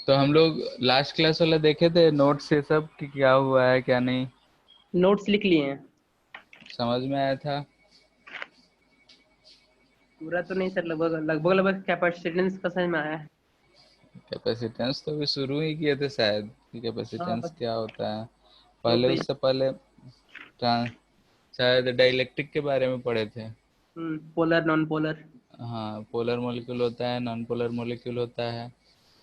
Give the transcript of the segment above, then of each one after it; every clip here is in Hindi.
तो हम लोग लास्ट क्लास वाला देखे थे नोट्स ये सब कि क्या हुआ है क्या नहीं, नोट्स लिख लिए हैं। समझ में आया था। पूरा तो नहीं सर, लगभग लगभग लगभग कैपेसिटेंस का समझ में आया है। कैपेसिटेंस तो अभी शुरू ही किए थे शायद कि हाँ कैपेसिटेंस बस क्या होता है। दो पहले पेज। उससे पहले शायद डाइलेक्ट्रिक के बारे में पढ़े थे। Polar non polar. हाँ, पोलर मॉलिक्यूल होता है, नॉन पोलर मॉलिक्यूल होता है।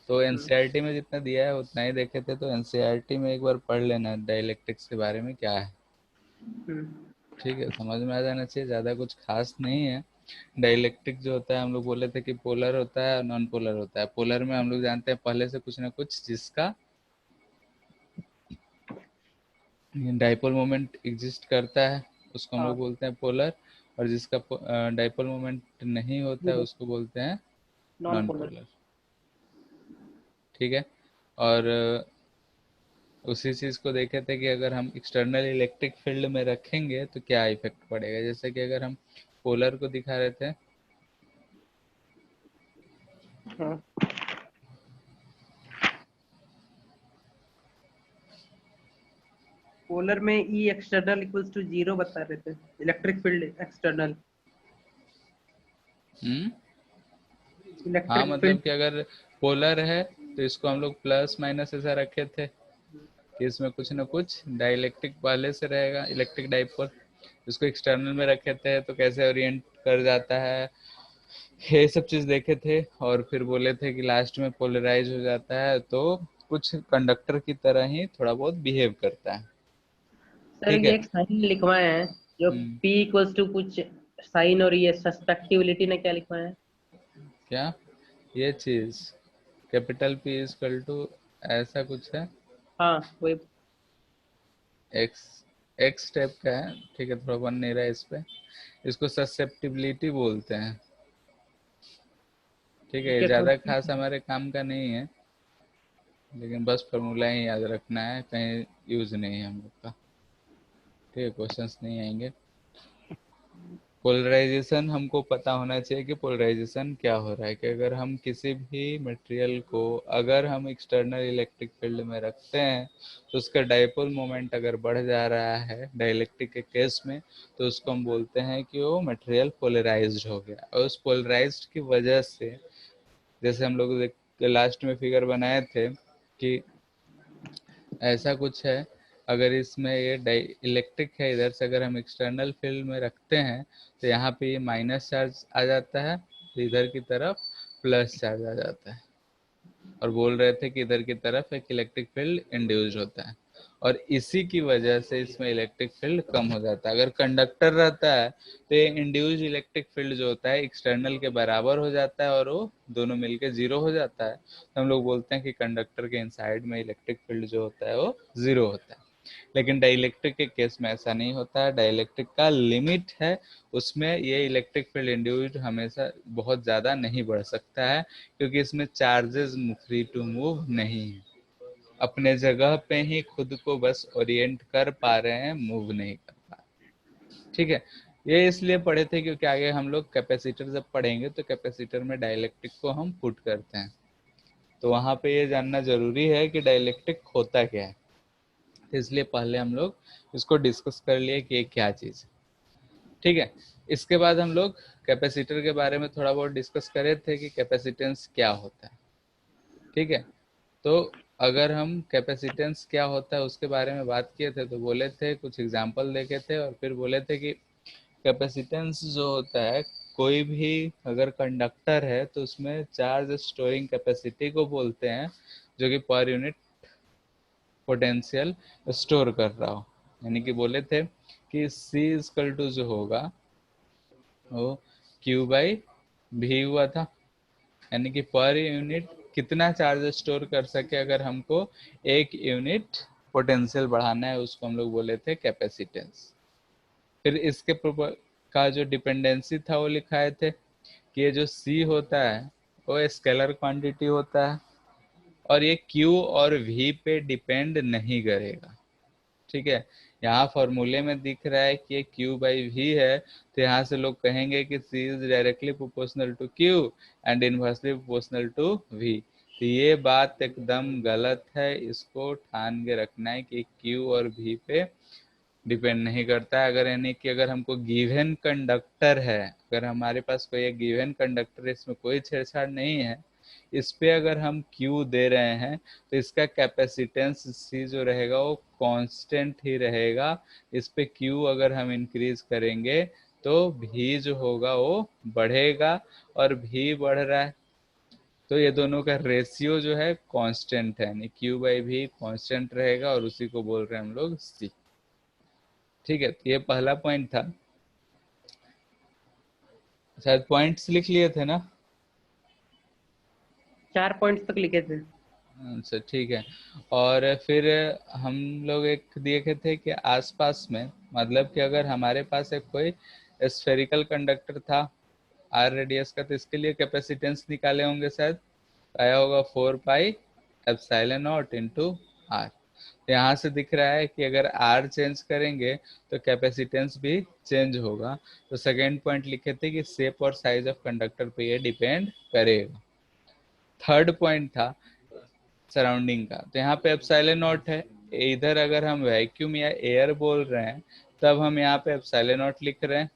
तो हम्म एनसीईआरटी में जितना दिया है उतना ही देखे थे, तो एनसीईआरटी में एक बार पढ़ लेना डाइलेक्ट्रिक्स के बारे में क्या है। हम्म ठीक है, समझ में आ जाना चाहिए, ज़्यादा कुछ खास नहीं है। डाइलेक्ट्रिक जो होता है हम लोग बोले थे कि पोलर होता है और नॉन पोलर होता है। पोलर में हम लोग जानते हैं पहले से कुछ ना कुछ जिसका डाइपोल मोमेंट एग्जिस्ट करता है उसको हम लोग हाँ। बोलते हैं पोलर, और जिसका डाइपोल मोमेंट नहीं होता है जीरो। उसको बोलते हैं नॉन नॉन पोलर। पोलर। ठीक है। और उसी चीज़ को देखे थे कि अगर हम एक्सटर्नल इलेक्ट्रिक फील्ड में रखेंगे तो क्या इफेक्ट पड़ेगा। जैसे कि अगर हम पोलर को दिखा रहे थे, हाँ। पोलर में ई एक्सटर्नल इक्वल्स टू जीरो बता रहे थे, इलेक्ट्रिक फील्ड एक्सटर्नल। हम्म, हाँ, इलेक्ट्रिक मतलब फील्ड। कि अगर पोलर है तो इसको हम लोग प्लस माइनस ऐसा रखे थे कि इसमें कुछ ना कुछ डाइलेक्ट्रिक पहले से रहेगा, इलेक्ट्रिक डाइपोल। इसको एक्सटर्नल में रखे थे तो कैसे ओरिएंट कर जाता है, ये सब चीज़ देखे थे। और फिर बोले थे कि लास्ट में पोलराइज हो जाता है तो कुछ कंडक्टर की तरह ही थोड़ा बहुत बिहेव करता है। सर ठीक ये है। एक साइन लिखवाए हैं, जो हम्म, पी इक्वल्स टू कुछ साइन, और ये सस्पेक्टिबिलिटी ने क्या लिखवाया है? क्या ये चीज़ कैपिटल पी इजकल टू ऐसा कुछ है, हाँ वही। एक्स एक्स टाइप का है। ठीक है, थोड़ा बन नहीं रहा है इस पे। इसको ससेप्टिबिलिटी बोलते हैं। ठीक है, ठीक ये है ज़्यादा थोड़ा। खास हमारे काम का नहीं है, लेकिन बस फार्मूला ही याद रखना है, कहीं यूज़ नहीं है हम लोग का। ठीक है, क्वेश्चंस नहीं आएंगे। पोलराइजेशन हमको पता होना चाहिए कि पोलराइजेशन क्या हो रहा है, कि अगर हम किसी भी मटेरियल को अगर हम एक्सटर्नल इलेक्ट्रिक फील्ड में रखते हैं तो उसका डाइपोल मोमेंट अगर बढ़ जा रहा है डाइलेक्ट्रिक के केस में, तो उसको हम बोलते हैं कि वो मटेरियल पोलराइज्ड हो गया। और उस पोलराइज्ड की वजह से, जैसे हम लोग लास्ट में फिगर बनाए थे कि ऐसा कुछ है, अगर इसमें ये डाई इलेक्ट्रिक है, इधर से अगर हम एक्सटर्नल फील्ड में रखते हैं तो यहाँ पे ये माइनस चार्ज आ जाता है, तो इधर की तरफ प्लस चार्ज आ जाता है। और बोल रहे थे कि इधर की तरफ एक इलेक्ट्रिक फील्ड इंड्यूस होता है, और इसी की वजह से इसमें इलेक्ट्रिक फील्ड कम हो जाता है। अगर कंडक्टर रहता है तो ये इंड्यूस इलेक्ट्रिक फील्ड जो होता है एक्सटर्नल के बराबर हो जाता है और वो दोनों मिलके जीरो हो जाता है। तो हम लोग बोलते हैं कि कंडक्टर के इनसाइड में इलेक्ट्रिक फील्ड जो होता है वो जीरो होता है। लेकिन डाइलेक्ट्रिक के केस में ऐसा नहीं होता है, डाइलेक्ट्रिक का लिमिट है, उसमें ये इलेक्ट्रिक फील्ड इंड्यूस्ड हमेशा बहुत ज़्यादा नहीं बढ़ सकता है, क्योंकि इसमें चार्जेस फ्री टू मूव नहीं है, अपने जगह पे ही खुद को बस ओरिएंट कर पा रहे हैं, मूव नहीं कर पा रहे। ठीक है, ये इसलिए पढ़े थे क्योंकि आगे हम लोग कैपेसिटर जब पढ़ेंगे तो कैपेसिटर में डाइलेक्ट्रिक को हम पुट करते हैं, तो वहां पे ये जानना जरूरी है कि डाइलेक्ट्रिक होता क्या है। तो इसलिए पहले हम लोग इसको डिस्कस कर लिए कि ये क्या चीज़ है। ठीक है, इसके बाद हम लोग कैपेसिटर के बारे में थोड़ा बहुत डिस्कस करे थे कि कैपेसिटेंस क्या होता है। ठीक है, तो अगर हम कैपेसिटेंस क्या होता है उसके बारे में बात किए थे तो बोले थे, कुछ एग्जांपल देखे थे, और फिर बोले थे कि कैपेसिटेंस जो होता है, कोई भी अगर कंडक्टर है तो उसमें चार्ज स्टोरिंग कैपेसिटी को बोलते हैं, जो कि पर यूनिट पोटेंशियल स्टोर कर रहा हो। यानी कि बोले थे कि सी इजकल टू जो होगा वो क्यू बाई भी हुआ था, यानी कि पर यूनिट कितना चार्ज स्टोर कर सके अगर हमको एक यूनिट पोटेंशियल बढ़ाना है, उसको हम लोग बोले थे कैपेसिटेंस। फिर इसके का जो डिपेंडेंसी था वो लिखाए थे कि ये जो सी होता है वो स्केलर क्वांटिटी होता है, और ये क्यू और वी पे डिपेंड नहीं करेगा। ठीक है, यहाँ फॉर्मूले में दिख रहा है कि ये q बाई वी है, तो यहाँ से लोग कहेंगे कि c is directly proportional to q and inversely proportional to v। तो ये बात एकदम गलत है, इसको ठान के रखना है कि Q और V पे डिपेंड नहीं करता है। अगर यानी कि अगर हमको गिवन कंडक्टर है, अगर हमारे पास कोई एक गिवन कंडक्टर है, इसमें कोई छेड़छाड़ नहीं है, इस पे अगर हम Q दे रहे हैं तो इसका कैपेसिटेंस C जो रहेगा वो कांस्टेंट ही रहेगा। इस पे Q अगर हम इंक्रीज करेंगे तो V जो होगा वो बढ़ेगा, और V बढ़ रहा है तो ये दोनों का रेशियो जो है कांस्टेंट है, यानी Q/V कांस्टेंट रहेगा, और उसी को बोल रहे हैं हम लोग C। ठीक है, तो ये पहला पॉइंट था। शायद पॉइंट्स लिख लिए थे ना? 4 पॉइंट्स तक लिखे थे। अच्छा ठीक है। और फिर हम लोग एक देखे थे कि आसपास में, मतलब कि अगर हमारे पास एक कोई स्फेरिकल कंडक्टर था आर रेडियस का, तो इसके लिए कैपेसिटेंस निकाले होंगे शायद, आया होगा 4πε0 इंटू आर। यहाँ से दिख रहा है कि अगर आर चेंज करेंगे तो कैपेसिटेंस भी चेंज होगा। तो सेकेंड पॉइंट लिखे थे कि शेप और साइज ऑफ कंडक्टर पे ये डिपेंड करेगा। थर्ड पॉइंट था सराउंडिंग का, तो यहाँ पे एप्सिलॉन नॉट है। इधर अगर हम वैक्यूम या एयर बोल रहे हैं तब हम यहाँ पे एप्सिलॉन नॉट लिख रहे हैं,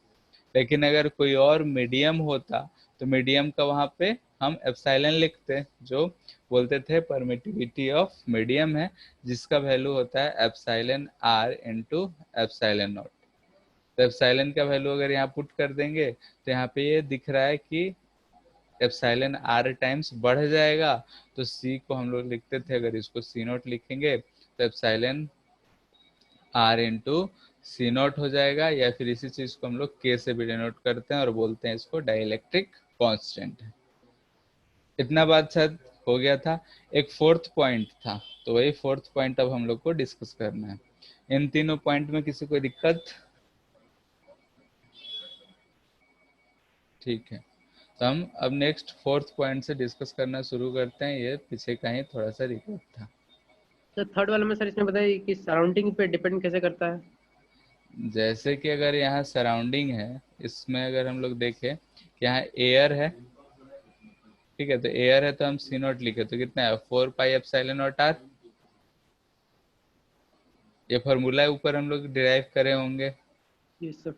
लेकिन अगर कोई और मीडियम होता तो मीडियम का वहाँ पे हम एप्सिलॉन लिखते, जो बोलते थे परमिटिविटी ऑफ मीडियम है, जिसका वैल्यू होता है epsilon r into epsilon naught. तो एप्सिलॉन का वैल्यू अगर यहाँ पुट कर देंगे तो यहाँ पे ये दिख रहा है कि एप्सिलॉन आर टाइम्स बढ़ जाएगा, तो सी को हम लोग लिखते थे, अगर इसको सी नोट लिखेंगे तो epsilon r into C naught हो जाएगा, या फिर इसी चीज को हम लोग के से भी डिनोट करते हैं और बोलते हैं इसको डाइलेक्ट्रिक कांस्टेंट है। इतना बात शायद हो गया था। एक फोर्थ पॉइंट था, तो वही फोर्थ पॉइंट अब हम लोग को डिस्कस करना है। इन तीनों पॉइंट में किसी को दिक्कत? ठीक है, तो हम अब नेक्स्ट फोर्थ पॉइंट से डिस्कस करना शुरू करते हैं। ये पीछे का ही थोड़ा सा रिकॉर्ड था। तो थर्ड वाला में सर इसमें बताइए कि सराउंडिंग पे डिपेंड कैसे करता है। जैसे कि अगर यहाँ सराउंडिंग है, इसमें अगर हम लोग देखें कि यहाँ एयर है, ठीक है, तो एयर है तो हम सी नॉट लिखे तो कितना है 4πε0r। ये फॉर्मूला ऊपर हम लोग डिराइव करे होंगे। जी सर।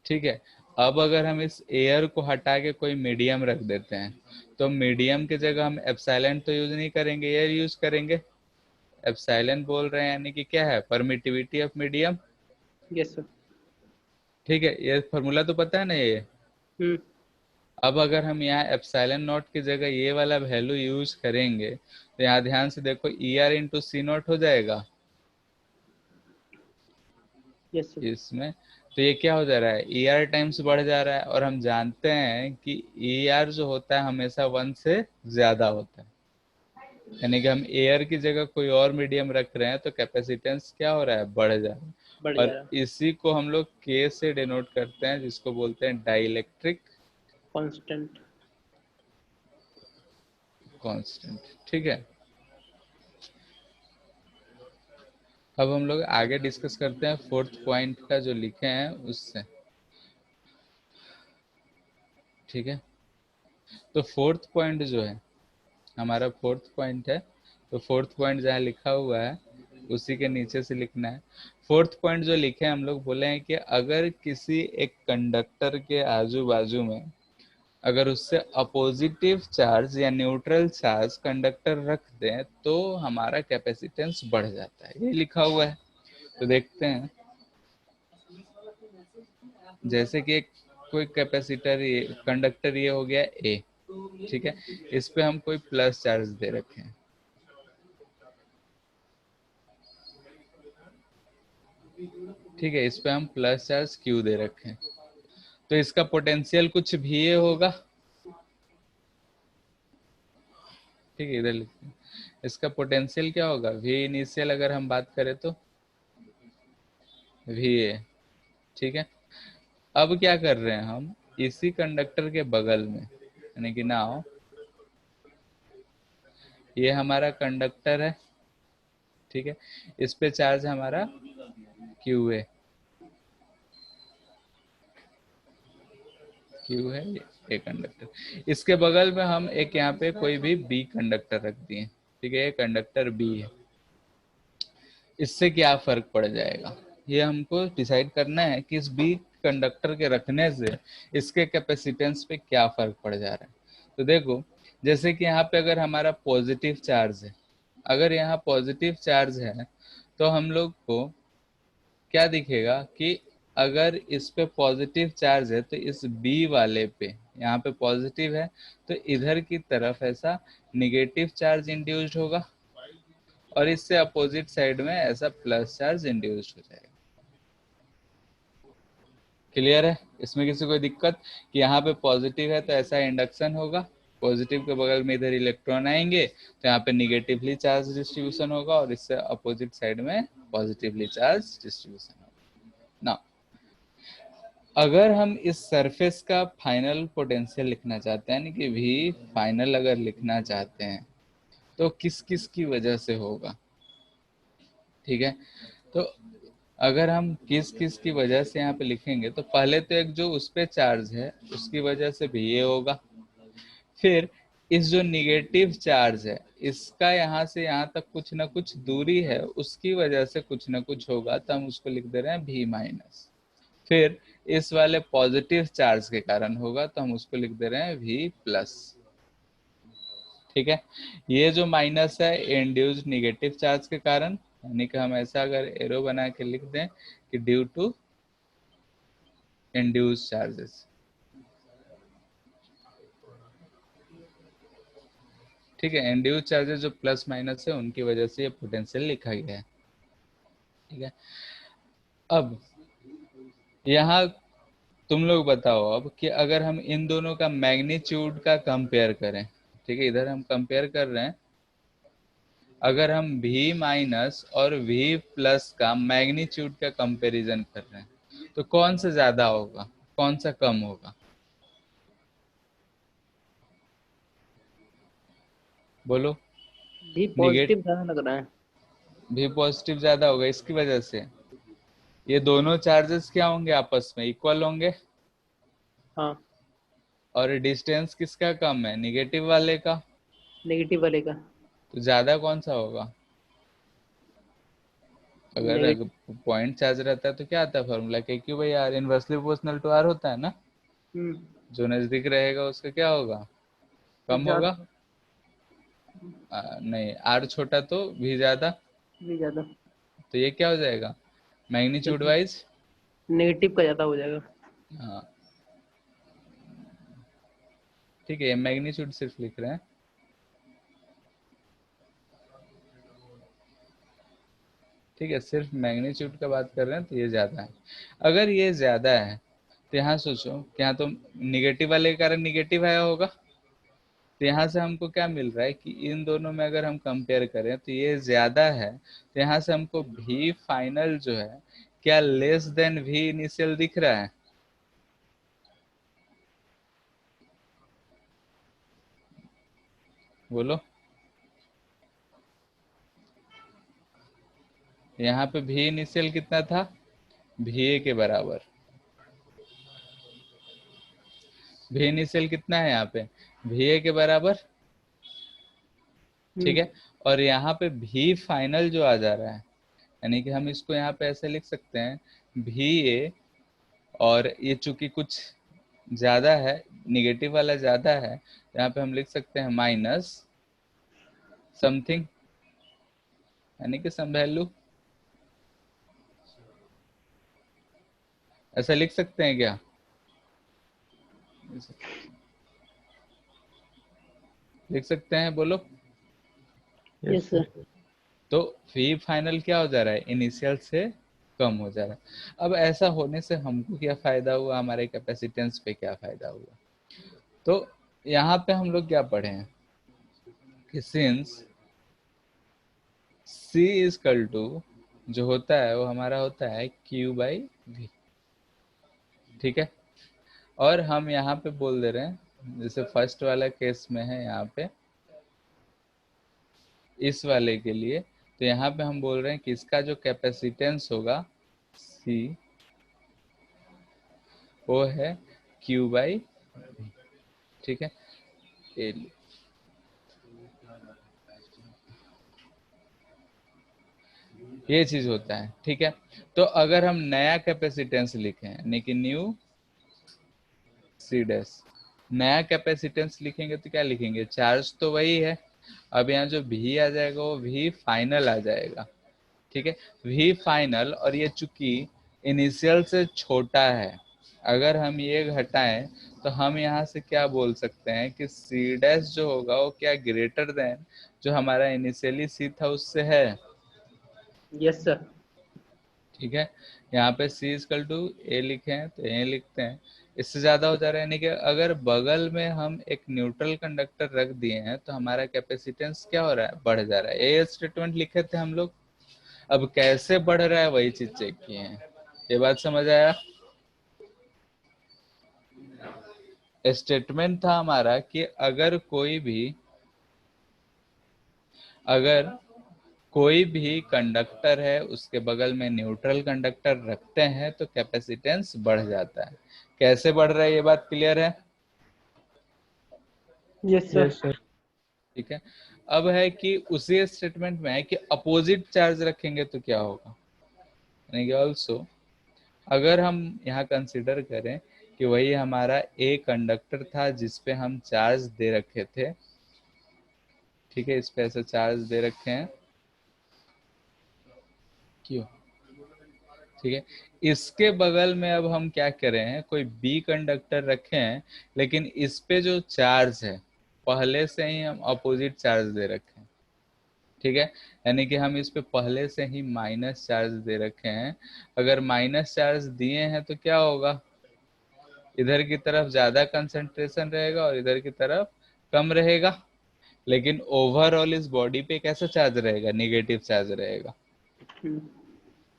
ठीक है, अब अगर हम इस एयर को हटा के कोई मीडियम रख देते हैं तो मीडियम की जगह हम एप्सिलॉन तो यूज नहीं करेंगे, एयर यूज करेंगे। एप्सिलॉन बोल रहे हैं यानी कि क्या है, permittivity of medium. Yes sir. ठीक है, ये फॉर्मूला तो पता है ना ये। हम्म। अब अगर हम यहाँ एप्सिलॉन नॉट की जगह ये वाला वैल्यू यूज करेंगे तो यहाँ ध्यान से देखो E r into C naught हो जाएगा यस सर। इसमें। तो ये क्या हो जा रहा है, ई आर टाइम्स बढ़ जा रहा है, और हम जानते हैं कि ई आर जो होता है हमेशा 1 से ज्यादा होता है, यानी कि हम एयर की जगह कोई और मीडियम रख रहे हैं तो कैपेसिटेंस क्या हो रहा है, बढ़ जा रहा है। बढ़ जा और रहा है। इसी को हम लोग के से डिनोट करते हैं, जिसको बोलते हैं डाइलेक्ट्रिक कांस्टेंट। कांस्टेंट। ठीक है, अब हम लोग आगे डिस्कस करते हैं फोर्थ पॉइंट का जो लिखे हैं उससे। ठीक है, तो फोर्थ पॉइंट जो है हमारा फोर्थ पॉइंट है, तो फोर्थ पॉइंट जहाँ लिखा हुआ है उसी के नीचे से लिखना है। फोर्थ पॉइंट जो लिखे हैं हम लोग बोले हैं कि अगर किसी एक कंडक्टर के आजू बाजू में अगर उससे अपोजिटिव चार्ज या न्यूट्रल चार्ज कंडक्टर रख दें तो हमारा कैपेसिटेंस बढ़ जाता है, ये लिखा हुआ है। तो देखते हैं, जैसे कि एक कोई कैपेसिटर ये कंडक्टर ये हो गया ए, ठीक है, इस पे हम कोई प्लस चार्ज दे रखे हैं, ठीक है, इस पे हम प्लस चार्ज क्यू दे रखे हैं, तो इसका पोटेंशियल कुछ भी ये होगा। ठीक है, इधर लिखते हैं, इसका पोटेंशियल क्या होगा, वी इनिशियल अगर हम बात करें तो वी ए। ठीक है, अब क्या कर रहे हैं हम, इसी कंडक्टर के बगल में, यानी कि नाउ ये हमारा कंडक्टर है, ठीक है, इस पे चार्ज हमारा क्यू है, क्यू है ये। ए कंडक्टर, इसके बगल में हम एक यहाँ पे कोई भी बी कंडक्टर रख दिए, ठीक है, ये कंडक्टर बी है, इससे क्या फर्क पड़ जाएगा ये हमको डिसाइड करना है कि इस बी कंडक्टर के रखने से इसके कैपेसिटेंस पे क्या फर्क पड़ जा रहा है। तो देखो, जैसे कि यहाँ पे अगर हमारा पॉजिटिव चार्ज है, अगर यहाँ पॉजिटिव चार्ज है तो हम लोग को क्या दिखेगा कि अगर इस पे पॉजिटिव चार्ज है तो इस बी वाले पे, यहाँ पे पॉजिटिव है तो इधर की तरफ ऐसा निगेटिव चार्ज इंड्यूस्ड होगा, और इससे अपोजिट साइड में ऐसा प्लस चार्ज इंड्यूस्ड हो जाएगा। क्लियर है? इसमें किसी को दिक्कत कि यहाँ पे पॉजिटिव है तो ऐसा इंडक्शन होगा, पॉजिटिव के बगल में इधर इलेक्ट्रॉन आएंगे तो यहाँ पे निगेटिवली चार्ज डिस्ट्रीब्यूशन होगा, और इससे अपोजिट साइड में पॉजिटिवली चार्ज डिस्ट्रीब्यूशन होगा ना। अगर हम इस सरफेस का फाइनल पोटेंशियल लिखना चाहते हैं, यानी कि भी फाइनल अगर लिखना चाहते हैं तो किस किस की वजह से होगा, ठीक है, तो अगर हम किस किस की वजह से यहाँ पे लिखेंगे तो पहले तो एक जो उस पे चार्ज है उसकी वजह से भी ये होगा, फिर इस जो निगेटिव चार्ज है इसका यहाँ से यहाँ तक कुछ ना कुछ दूरी है उसकी वजह से कुछ ना कुछ होगा, तो हम उसको लिख दे रहे हैं भी माइनस, फिर इस वाले पॉजिटिव चार्ज के कारण होगा तो हम उसको लिख दे रहे हैं भी प्लस, ठीक है। ये जो माइनस है इंड्यूस्ड निगेटिव चार्ज के कारण, यानी कि हम ऐसा अगर एरो बना के लिख दें कि ड्यू टू इंड्यूस्ड चार्जेस, ठीक है, इंड्यूस्ड चार्जेस जो प्लस माइनस है उनकी वजह से ये पोटेंशियल लिखा गया है, ठीक है। अब यहाँ तुम लोग बताओ अब कि अगर हम इन दोनों का मैग्नीट्यूड का कंपेयर करें, ठीक है, इधर हम कंपेयर कर रहे हैं, अगर हम V माइनस और V प्लस का मैग्नीट्यूड का कंपैरिजन कर रहे हैं तो कौन सा ज्यादा होगा, कौन सा कम होगा, बोलो। भी निगेट पॉजिटिव ज्यादा लग रहा है। V पॉजिटिव ज्यादा होगा, इसकी वजह से ये दोनों चार्जेस क्या होंगे, आपस में इक्वल होंगे, हाँ, और डिस्टेंस किसका कम है, निगेटिव वाले का, नेगेटिव वाले का। तो ज्यादा कौन सा होगा। अगर नेगेटिव। पॉइंट चार्ज रहता है तो क्या आता है formula, K Q by r, inversely proportional to r होता है ना, हम्म। जो नजदीक रहेगा उसका क्या होगा, कम होगा। ज्यादा। नहीं, आर छोटा तो भी ज्यादा, भी ज्यादा। तो ये क्या हो जाएगा मैग्नीट्यूड वाइज। नेगेटिव का ज्यादा हो जाएगा। हाँ, ठीक है, ये मैग्नीट्यूड सिर्फ लिख रहे हैं, ठीक है, सिर्फ मैग्नीट्यूड का बात कर रहे हैं तो ये ज्यादा है। अगर ये ज्यादा है तो यहाँ सोचो कि यहाँ तो निगेटिव वाले के कारण निगेटिव आया होगा, तो यहाँ से हमको क्या मिल रहा है कि इन दोनों में अगर हम कंपेयर करें तो ये ज्यादा है, तो यहाँ से हमको भी फाइनल जो है क्या लेस देन भी इनिशियल दिख रहा है, बोलो। यहाँ पे भी इनिशियल कितना था, भी ए के बराबर, भी इनिशियल कितना है यहाँ पे, भी ए के बराबर, ठीक हम्म। है। और यहाँ पे भी फाइनल जो आ जा रहा है, यानी कि हम इसको यहाँ पे ऐसे लिख सकते हैं भी ए, और ये चूंकि कुछ ज्यादा है, निगेटिव वाला ज्यादा है, यहाँ पे हम लिख सकते हैं माइनस समथिंग, यानी कि सम वैल्यू, ऐसा लिख सकते हैं क्या, लिख सकते हैं, बोलो। Yes sir. तो फी फाइनल क्या हो जा रहा है, इनिशियल से कम हो जा रहा है। अब ऐसा होने से हमको क्या फायदा हुआ, हमारे कैपेसिटेंस पे क्या फायदा हुआ, तो यहाँ पे हम लोग क्या पढ़े हैं कि सिंस C इजकल टू जो होता है वो हमारा होता है Q बाई वी, ठीक है। और हम यहाँ पे बोल दे रहे हैं, जैसे फर्स्ट वाला केस में है यहाँ पे इस वाले के लिए, तो यहाँ पे हम बोल रहे हैं कि इसका जो कैपेसिटेंस होगा C वो है Q बाई, ठीक है, ए ये चीज होता है। ठीक है, तो अगर हम नया कैपेसिटेंस लिखें, यानी कि न्यू सी डैश, नया कैपेसिटेंस लिखेंगे तो क्या लिखेंगे, चार्ज तो वही है, अब यहाँ जो भी आ जाएगा वो भी फाइनल आ जाएगा। ठीक है, वी फाइनल, और ये चूंकि इनिशियल से छोटा है, अगर हम ये घटाएं तो हम यहाँ से क्या बोल सकते हैं कि सी डैश जो होगा वो क्या ग्रेटर देन जो हमारा इनिशियली सी था उससे है। Yes sir. ठीक है, यहाँ पे सी इजकल टू ए लिखे हैं तो ए लिखते हैं, इससे ज्यादा हो जा रहा है। यानी कि अगर बगल में हम एक न्यूट्रल कंडक्टर रख दिए हैं तो हमारा कैपेसिटेंस क्या हो रहा है, बढ़ जा रहा है। ये स्टेटमेंट लिखे थे हम लोग, अब कैसे बढ़ रहा है वही चीज चेक किए हैं। ये बात समझ आया। स्टेटमेंट था हमारा कि अगर कोई भी कंडक्टर है उसके बगल में न्यूट्रल कंडक्टर रखते हैं तो कैपेसिटेंस बढ़ जाता है। कैसे बढ़ रहा है ये बात क्लियर है। Yes sir. Yes sir. ठीक है, अब है कि उसी स्टेटमेंट में है कि अपोजिट चार्ज रखेंगे तो क्या होगा, यानी कि ऑल्सो अगर हम यहाँ कंसिडर करें कि वही हमारा ए कंडक्टर था जिसपे हम चार्ज दे रखे थे। ठीक है, इस पे ऐसे चार्ज दे रखे हैं, क्यों। ठीक है, इसके बगल में अब हम क्या करें हैं, कोई बी कंडक्टर रखे हैं, लेकिन इस पे जो चार्ज है पहले से ही हम अपोजिट चार्ज दे रखे हैं। ठीक है, यानी कि हम इस पे पहले से ही माइनस चार्ज दे रखे हैं। अगर माइनस चार्ज दिए हैं तो क्या होगा, इधर की तरफ ज्यादा कंसंट्रेशन रहेगा और इधर की तरफ कम रहेगा, लेकिन ओवरऑल इस बॉडी पे कैसा चार्ज रहेगा, निगेटिव चार्ज रहेगा।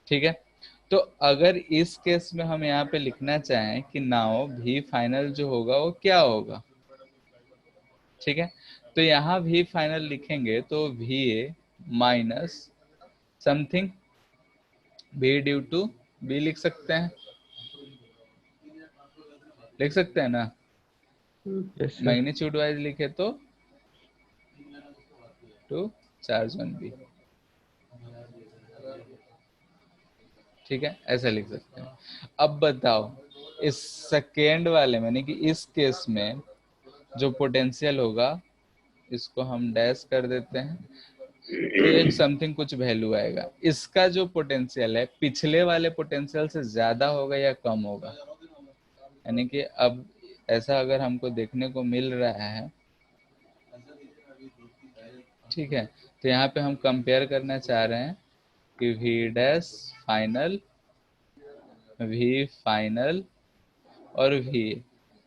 ठीक है, तो अगर इस केस में हम यहाँ पे लिखना चाहें कि नाउ भी फाइनल जो होगा वो क्या होगा। ठीक है, तो यहाँ भी फाइनल लिखेंगे तो V A minus something B due to B लिख सकते हैं, लिख सकते हैं ना। Yes sir. मैग्नीट्यूड वाइज लिखे तो टू चार्ज ऑन बी। ठीक है, ऐसा लिख सकते हैं। अब बताओ इस सेकेंड वाले में, यानी कि इस केस में जो पोटेंशियल होगा, इसको हम डैश कर देते हैं, तो एक समथिंग कुछ वैल्यू आएगा। इसका जो पोटेंशियल है पिछले वाले पोटेंशियल से ज्यादा होगा या कम होगा, यानी कि अब ऐसा अगर हमको देखने को मिल रहा है। ठीक है, तो यहाँ पे हम कंपेयर करना चाह रहे हैं कि वी फाइनल और वी,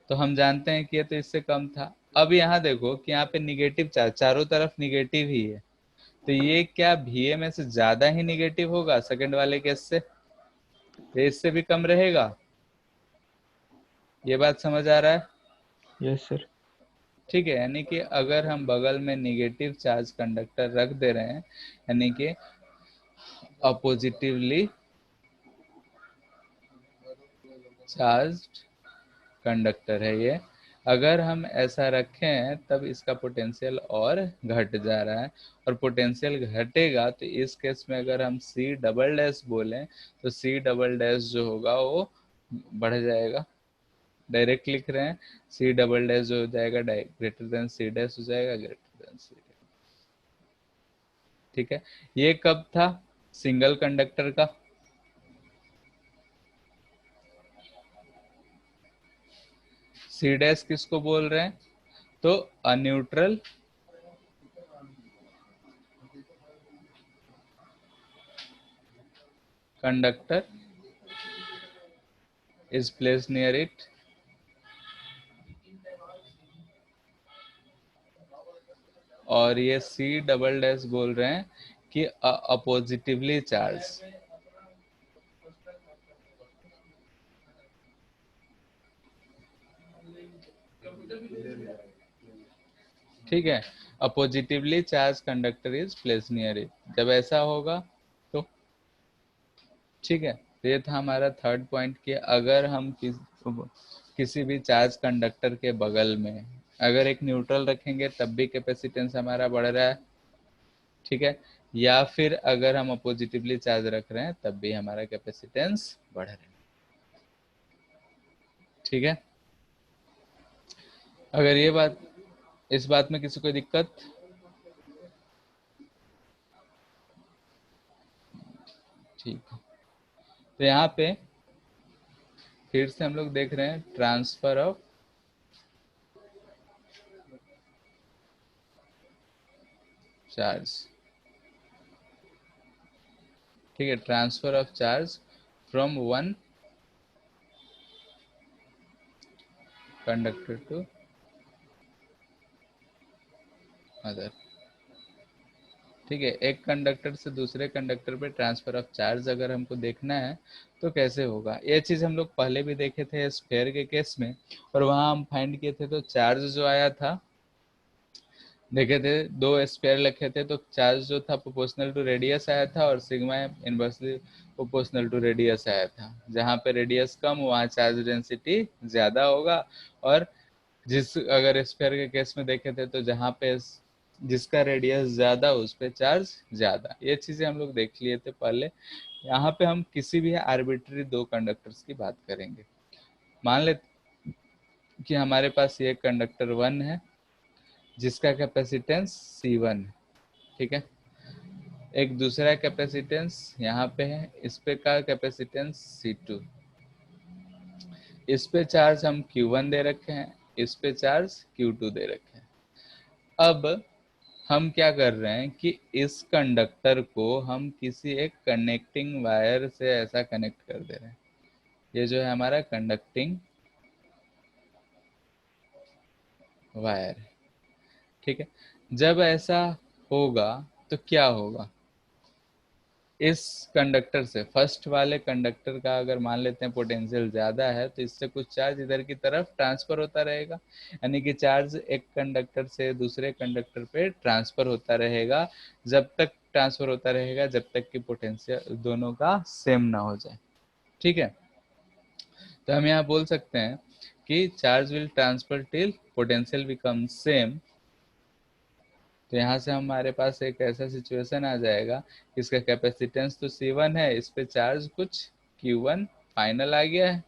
तो हम जानते हैं कि ये तो इससे कम था। अब यहाँ देखो कि यहाँ पे निगेटिव चार्ज चारों तरफ निगेटिव ही है, तो ये क्या वी में से ज्यादा ही निगेटिव होगा सेकंड वाले केस से, ये इससे भी कम रहेगा। ये बात समझ आ रहा है। Yes sir. ठीक है, यानी कि अगर हम बगल में निगेटिव चार्ज कंडक्टर रख दे रहे हैं, यानी कि अपोजिटिवली चार्ज्ड कंडक्टर है ये, अगर हम ऐसा रखें तब इसका पोटेंशियल और घट जा रहा है, और पोटेंशियल घटेगा तो इस केस में अगर हम सी डबल डैश बोलें तो सी डबल डैश जो होगा वो बढ़ जाएगा। डायरेक्ट लिख रहे हैं, सी डबल डैश जो हो जाएगा ग्रेटर देन सी डैश हो जाएगा, ग्रेटर देन सी। ठीक है, ये कब था, सिंगल कंडक्टर का। सी डैश किसको बोल रहे हैं, तो अन्यूट्रल conductor is placed near it, और ये सी डबल डैश बोल रहे हैं कि अपोजिटिवली चार्ज। ठीक है, a positively charge conductor is place near it, जब ऐसा होगा तो। ठीक है, तो ये था हमारा थर्ड पॉइंट कि अगर हम किसी भी चार्ज कंडक्टर के बगल में अगर एक न्यूट्रल रखेंगे तब भी कैपेसिटेंस हमारा बढ़ रहा है, ठीक है, या फिर अगर हम पॉजिटिवली चार्ज रख रहे हैं तब भी हमारा कैपेसिटेंस बढ़ रहा है, ठीक है। अगर ये बात, इस बात में किसी को दिक्कत? ठीक है, तो यहाँ पे फिर से हम लोग देख रहे हैं ट्रांसफर ऑफ चार्ज, ठीक है, transfer of charge from one conductor to other, ठीक है। एक कंडक्टर से दूसरे कंडक्टर पे ट्रांसफर ऑफ चार्ज अगर हमको देखना है तो कैसे होगा, ये चीज़ हम लोग पहले भी देखे थे स्फीयर के केस में, और वहाँ हम फाइंड किए थे तो चार्ज जो आया था, देखे थे दो स्फीयर लिखे थे तो चार्ज जो था प्रोपोर्शनल टू रेडियस आया था और sigma inversely proportional to radius आया था। जहाँ पे रेडियस कम वहाँ चार्ज डेंसिटी ज़्यादा होगा, और जिस अगर स्फीयर के केस में देखे थे तो जहाँ पे जिसका रेडियस ज़्यादा उस पे चार्ज ज़्यादा, ये चीज़ें हम लोग देख लिए थे पहले। यहाँ पे हम किसी भी आर्बिट्री दो कंडक्टर्स की बात करेंगे। मान ले कि हमारे पास ये कंडक्टर 1 है जिसका कैपेसिटेंस C1 है, ठीक है। एक दूसरा कैपेसिटेंस यहाँ पे है, इस पे का कैपेसिटेंस C2, इस पे चार्ज हम Q1 दे रखे हैं, इस पे चार्ज Q2 दे रखे हैं। अब हम क्या कर रहे हैं कि इस कंडक्टर को हम किसी एक कनेक्टिंग वायर से ऐसा कनेक्ट कर दे रहे हैं, ये जो है हमारा कंडक्टिंग वायर, ठीक है। जब ऐसा होगा तो क्या होगा, इस कंडक्टर से फर्स्ट वाले कंडक्टर का अगर मान लेते हैं पोटेंशियल ज़्यादा है तो इससे कुछ चार्ज इधर की तरफ ट्रांसफ़र होता रहेगा, यानी कि चार्ज एक कंडक्टर से दूसरे कंडक्टर पे ट्रांसफ़र होता रहेगा, जब तक ट्रांसफ़र होता रहेगा जब तक कि पोटेंशियल दोनों का सेम ना हो जाए, ठीक है। तो हम यहाँ बोल सकते हैं कि charge will transfer till potential become same. तो यहाँ से हमारे पास एक ऐसा सिचुएशन आ जाएगा, इसका कैपेसिटेंस तो C1 है, इस पे चार्ज कुछ Q1 फाइनल आ गया है,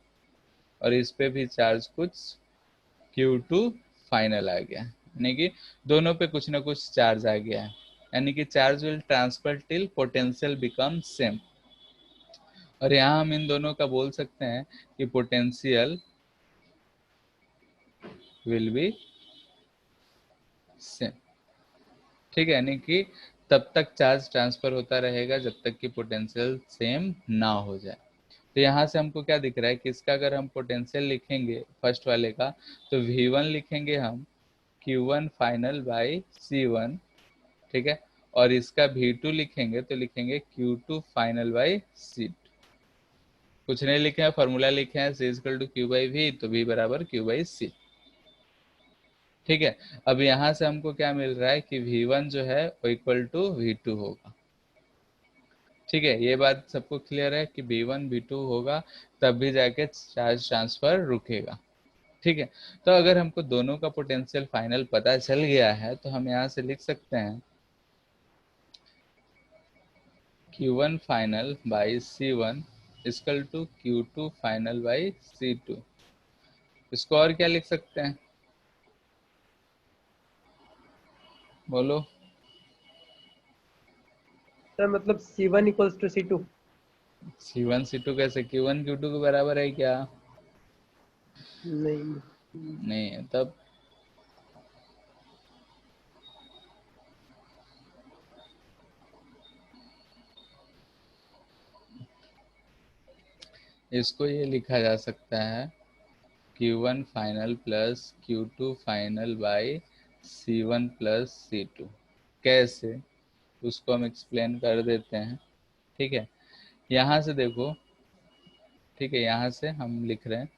और इस पे भी चार्ज कुछ Q2 फाइनल आ गया है, यानी कि दोनों पे कुछ ना कुछ चार्ज आ गया है, यानी कि charge will transfer till potential become same. और यहाँ हम इन दोनों का बोल सकते हैं कि पोटेंशियल विल बी सेम, ठीक है, यानी कि तब तक चार्ज ट्रांसफर होता रहेगा जब तक कि पोटेंशियल सेम ना हो जाए। तो यहाँ से हमको क्या दिख रहा है कि इसका अगर हम पोटेंशियल लिखेंगे फर्स्ट वाले का तो V1 लिखेंगे हम Q1 फाइनल बाई C1, ठीक है, और इसका V2 लिखेंगे तो लिखेंगे Q2 फाइनल बाई C2। कुछ नहीं लिखे हैं, फॉर्मूला लिखे हैं C equal to Q by V, तो V बराबर Q बाई C, ठीक है। अब यहाँ से हमको क्या मिल रहा है कि V1 जो है वो इक्वल टू V2 होगा, ठीक है। ये बात सबको क्लियर है कि V1 V2 होगा तब भी जाके चार्ज ट्रांसफर रुकेगा, ठीक है। तो अगर हमको दोनों का पोटेंशियल फाइनल पता चल गया है तो हम यहाँ से लिख सकते हैं Q1 final by C1 equal to Q2 final by C2। इसको और क्या लिख सकते हैं, बोलो। सर मतलब C1 equals to C2। C1 C2 कैसे, Q1 Q2 के बराबर है क्या? नहीं। नहीं है, तब इसको ये लिखा जा सकता है Q1 final plus Q2 final by C1 plus C2। कैसे, उसको हम एक्सप्लेन कर देते हैं, ठीक है। यहाँ से देखो, ठीक है, यहाँ से हम लिख रहे हैं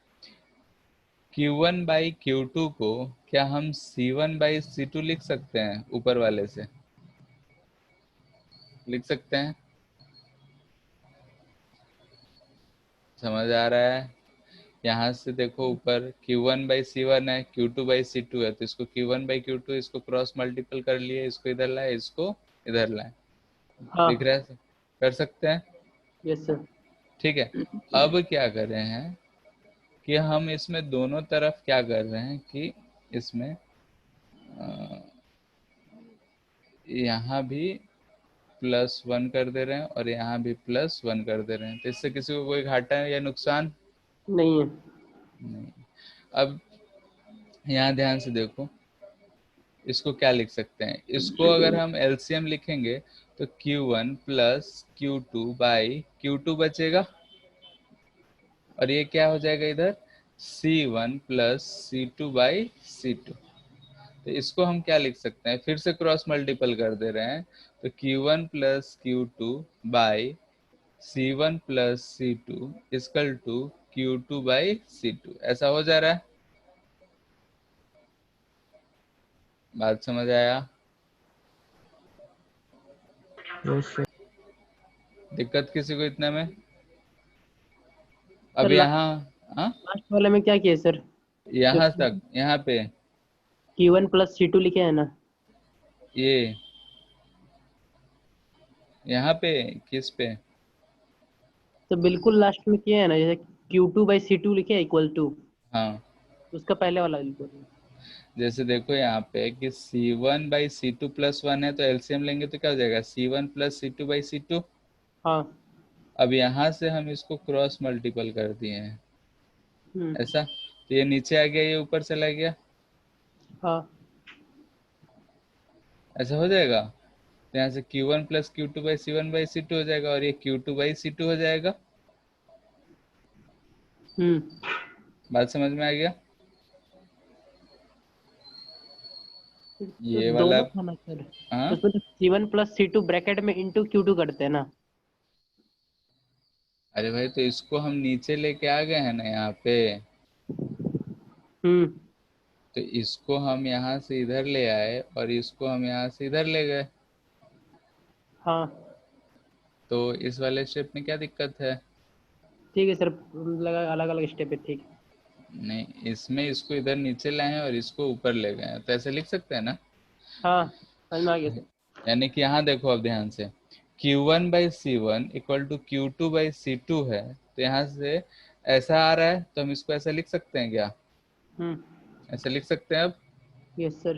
Q1 बाई Q2 को क्या हम C1 बाई C2 लिख सकते हैं, ऊपर वाले से लिख सकते हैं, समझ आ रहा है? यहाँ से देखो ऊपर Q1/C1 है, Q2/C2 है, तो इसको Q1/Q2 इसको क्रॉस मल्टीपल कर लिए, इसको इधर लाए, इसको इधर लाए। हाँ दिख रहा है? कर सकते हैं। Yes sir. ठीक है। अब क्या कर रहे हैं कि हम इसमें दोनों तरफ क्या कर रहे हैं कि इसमें यहाँ भी +1 कर दे रहे हैं और यहाँ भी +1 कर दे रहे हैं, तो इससे किसी को कोई घाटा या नुकसान नहीं है। नहीं। अब यहाँ ध्यान से देखो, इसको क्या लिख सकते हैं, इसको अगर हम एलसीएम लिखेंगे तो Q1 + Q2/Q2 बचेगा, और ये क्या हो जाएगा इधर C1 + C2/C2। तो इसको हम क्या लिख सकते हैं, फिर से क्रॉस मल्टीपल कर दे रहे हैं, तो Q1 + Q2/C1 + C2 = Q2/C2। ऐसा हो जा रहा है? बात समझ आया? Yes sir. दिक्कत किसी को इतने में? सर अब यहाँ, हाँ, लास्ट वाले में क्या किया सर? जो यहाँ तक, यहाँ पे Q1 + C2 लिखे है ना? ये यहाँ पे किस पे? तो बिल्कुल लास्ट में किया है ना, जैसे Q2/C2 लिखे है इक्वल टू, हाँ, उसका पहले वाला बिल्कुल। जैसे देखो यहाँ पे कि C1/C2 + 1 है, तो एलसीएम लेंगे तो क्या हो जाएगा, C1 + C2/C2। हाँ। अब यहाँ से हम इसको क्रॉस मल्टीपल कर दिए हैं, ऐसा, तो ये नीचे आ गया, ये ऊपर चला गया, हाँ। ऐसा हो जाएगा। तो यहाँ से Q1 + Q2/C1/C2 हो जाएगा, और ये Q2/C2 हो जाएगा। बात समझ में आ गया? तो ये वाला, दोनों था ना सर, हाँ, उसमें तो C1 + C2 ब्रैकेट में इंटू Q2 करते हैं ना। अरे भाई तो इसको हम नीचे लेके आ गए हैं ना यहाँ पे, हम्म। तो इसको हम यहाँ से इधर ले आए और इसको हम यहाँ से इधर ले गए, हाँ तो इस वाले स्टेप में क्या दिक्कत है? ठीक है सर, लगा अलग अलग स्टेप है, ठीक है। नहीं, इसमें इसको इधर नीचे लाए हैं और इसको ऊपर ले गए हैं, तो ऐसे लिख सकते हैं ना? हाँ समझ में आ गया सर। यानी कि यहाँ देखो अब ध्यान से, Q1/C1 = Q2/C2 है, तो यहाँ से ऐसा आ रहा है, तो हम इसको ऐसा लिख सकते हैं क्या? हम्म। ऐसा लिख सकते हैं अब? Yes sir.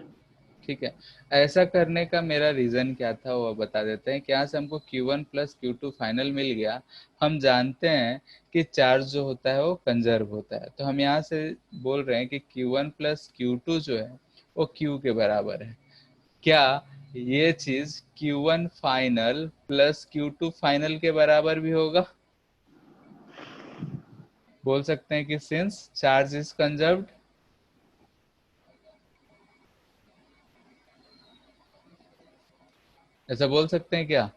ठीक है। ऐसा करने का मेरा रीज़न क्या था वो बता देते हैं कि यहाँ से हमको Q1 + Q2 फाइनल मिल गया। हम जानते हैं कि चार्ज जो होता है वो कंजर्व होता है, तो हम यहाँ से बोल रहे हैं कि Q1 + Q2 जो है वो Q के बराबर है। क्या ये चीज़ Q1 फाइनल + Q2 फाइनल के बराबर भी होगा? बोल सकते हैं कि सिंस चार्ज इज कंजर्व्ड, ऐसा बोल सकते हैं क्या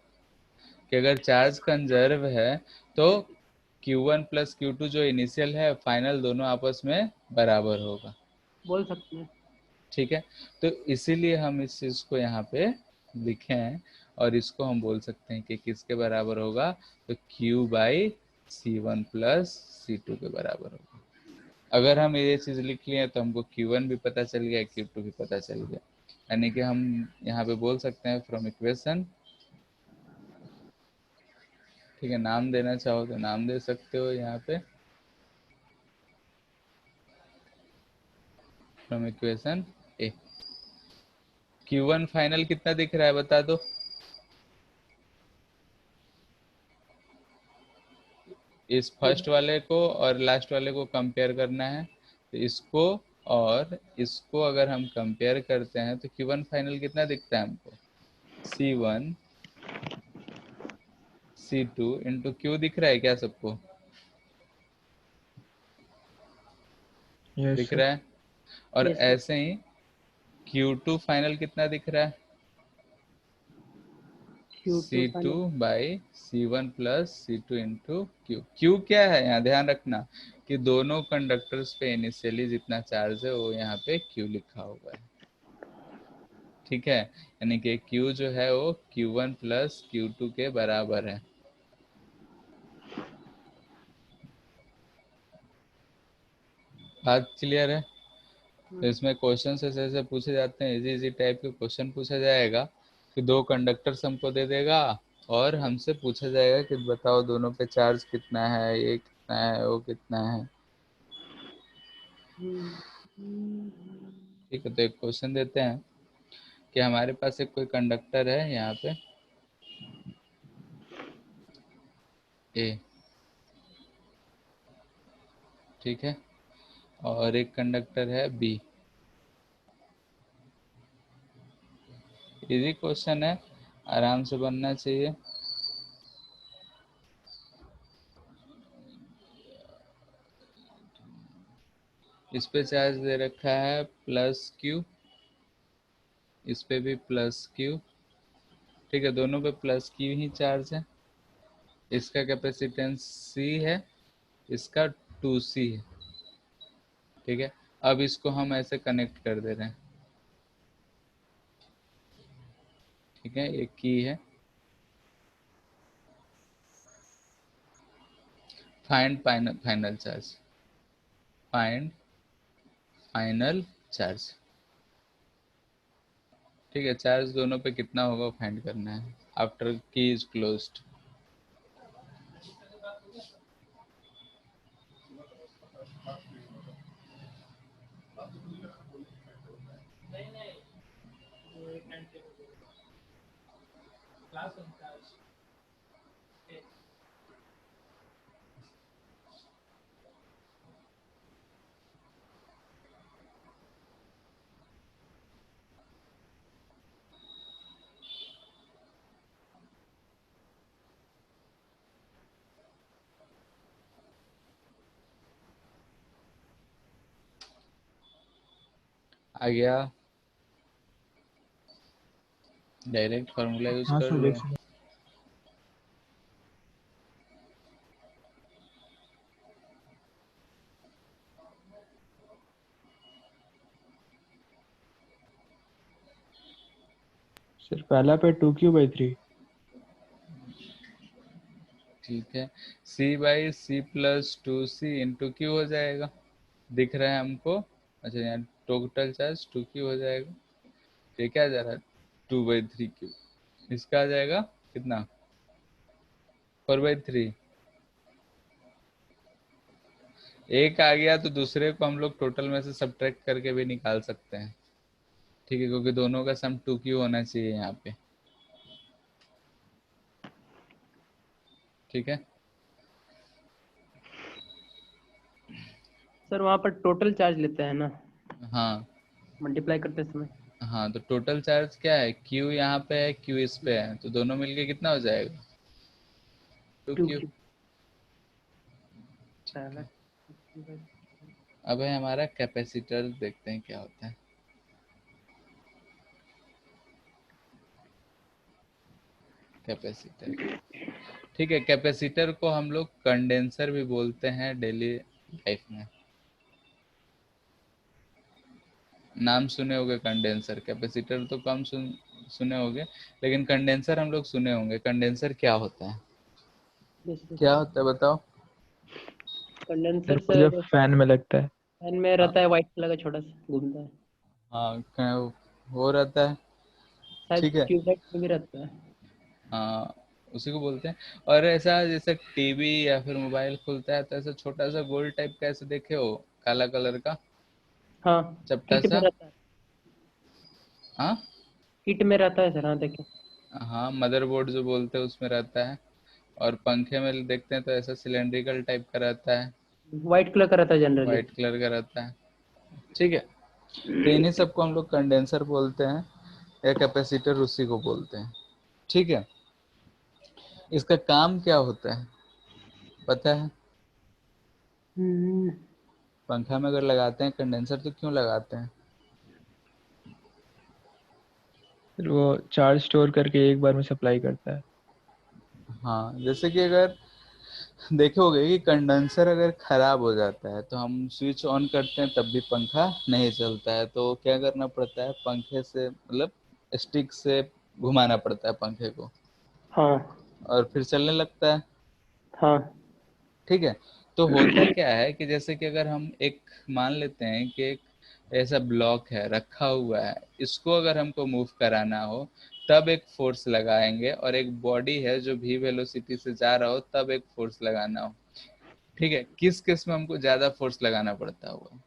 कि अगर चार्ज कंजर्व है तो Q1 + Q2 जो इनिशियल है फाइनल दोनों आपस में बराबर होगा। बोल सकते हैं। ठीक है, तो इसीलिए हम इस चीज़ को यहाँ पे लिखे हैं, और इसको हम बोल सकते हैं कि किसके बराबर होगा, तो Q/C1 + C2 के बराबर होगा। अगर हम ये चीज़ लिख लिए तो हमको Q1 भी पता चल गया, Q2 भी पता चल गया, यानी कि हम यहाँ पे बोल सकते हैं फ्रॉम इक्वेशन, ठीक है, नाम देना चाहो तो नाम दे सकते हो यहाँ पे, from equation A. Q1 final कितना दिख रहा है बता दो? इस फर्स्ट वाले को और लास्ट वाले को कंपेयर करना है, तो इसको और इसको अगर हम कंपेयर करते हैं तो Q1 फाइनल कितना दिखता है हमको, C1 C2 × Q दिख रहा है क्या सबको? यस दिख सर। रहा है। और यस सर। ऐसे ही Q2 फाइनल कितना दिख रहा है, Q2 C2/C1 + C2 × Q। Q क्या है यहाँ ध्यान रखना कि दोनों कंडक्टर्स पे इनिशियली जितना चार्ज है वो यहाँ पे Q लिखा हुआ है। ठीक है, यानी कि Q जो है वो Q1 + Q2 के बराबर है। बात क्लियर है? तो इसमें क्वेश्चन ऐसे ऐसे पूछे जाते हैं, इजी इजी टाइप के क्वेश्चन पूछा जाएगा कि दो कंडक्टर्स हमको दे देगा और हमसे पूछा जाएगा कि बताओ दोनों पे चार्ज कितना है, ये कितना है, वो कितना है। ठीक है, तो एक क्वेश्चन देते हैं कि हमारे पास एक कोई कंडक्टर है यहाँ पे ए, ठीक है, और एक कंडक्टर है बी। इजी क्वेश्चन है, आराम से बनना चाहिए। इस पे चार्ज दे रखा है प्लस क्यू, इस पे भी प्लस क्यू। ठीक है, दोनों पे प्लस क्यू ही चार्ज है। इसका कैपेसिटेंस सी है, इसका 2C है। ठीक है, अब इसको हम ऐसे कनेक्ट कर दे रहे हैं। ठीक है, एक की है। Find final charge, find final charge. ठीक है, चार्ज दोनों पे कितना होगा फाइंड करना है आफ्टर की इज क्लोज्ड। आ गया, डायरेक्ट फार्मूला यूज हाँ कर सर, लो। एक सेकंड। सर पहला पे 2Q/3। ठीक है, C/C+2C इंटू क्यू हो जाएगा, दिख रहा है हमको। अच्छा, यहाँ टोटल चार्ज 2Q हो जाएगा। ये क्या आ जा रहा है 2/3Q। इसका आ जाएगा कितना 4/3। एक आ गया तो दूसरे को हम लोग टोटल में से सब्ट्रैक्ट करके भी निकाल सकते हैं। ठीक है, क्योंकि दोनों का सम 2Q होना चाहिए यहाँ पे। ठीक है, सर वहाँ पर टोटल चार्ज लेते हैं ना हाँ मल्टीप्लाई करते समय? हाँ, तो टोटल चार्ज क्या है, Q यहाँ पे है, Q इस पे है, तो दोनों मिलके कितना हो जाएगा 2Q। 2Q। अब है हमारा कैपेसिटर, देखते हैं क्या होता है। कैपेसिटर, ठीक है, कैपेसिटर को हम लोग कंडेंसर भी बोलते हैं डेली लाइफ में। नाम सुने होंगे कंडेंसर, कैपेसिटर तो कम सुने होंगे, लेकिन कंडेंसर हम लोग सुने होंगे। कंडेंसर क्या होता है, क्या होता है बताओ। कंडेंसर सर वो जो सर फैन में लगता है। फैन में हाँ रहता है, व्हाइट कलर का छोटा सा घूमता है। हाँ, वो रहता है। शायद ठीक है, ट्यूबलाइट में भी रहता है। हाँ, उसी को बोलते हैं। और ऐसा जैसे टीवी या फिर मोबाइल खुलता है तो ऐसा छोटा सा गोल टाइप का ऐसे देखे हो, काला कलर का हाँ, चपटा किट में सा। रहता है। हाँ किट में रहता है सर, हाँ देखे। हाँ, मदरबोर्ड जो बोलते हैं उसमें रहता है। और पंखे में देखते हैं तो ऐसा सिलेंड्रिकल टाइप का रहता है, व्हाइट कलर का रहता है जनरली। वाइट कलर का रहता है। ठीक है, तो इन्हीं सबको हम लोग कंडेंसर बोलते हैं, या कैपेसिटर उसी को बोलते हैं। ठीक है, इसका काम क्या होता है पता है? हम्म, पंखा में अगर लगाते हैं कंडेंसर तो क्यों लगाते हैं? फिर वो चार्ज स्टोर करके एक बार में सप्लाई करता है। हाँ, जैसे कि अगर देखोगे कि कंडेंसर अगर खराब हो जाता है तो हम स्विच ऑन करते हैं तब भी पंखा नहीं चलता है, तो क्या करना पड़ता है, पंखे से मतलब स्टिक से घुमाना पड़ता है पंखे को, हाँ और फिर चलने लगता है। हाँ। ठीक है, तो होता क्या है कि जैसे कि अगर हम एक मान लेते हैं कि एक ऐसा ब्लॉक है रखा हुआ है, इसको अगर हमको मूव कराना हो तब एक फोर्स लगाएंगे, और एक बॉडी है जो भी वेलोसिटी से जा रहा हो तब एक फोर्स लगाना हो। ठीक है, किस केस में हमको ज्यादा फोर्स लगाना पड़ता होगा?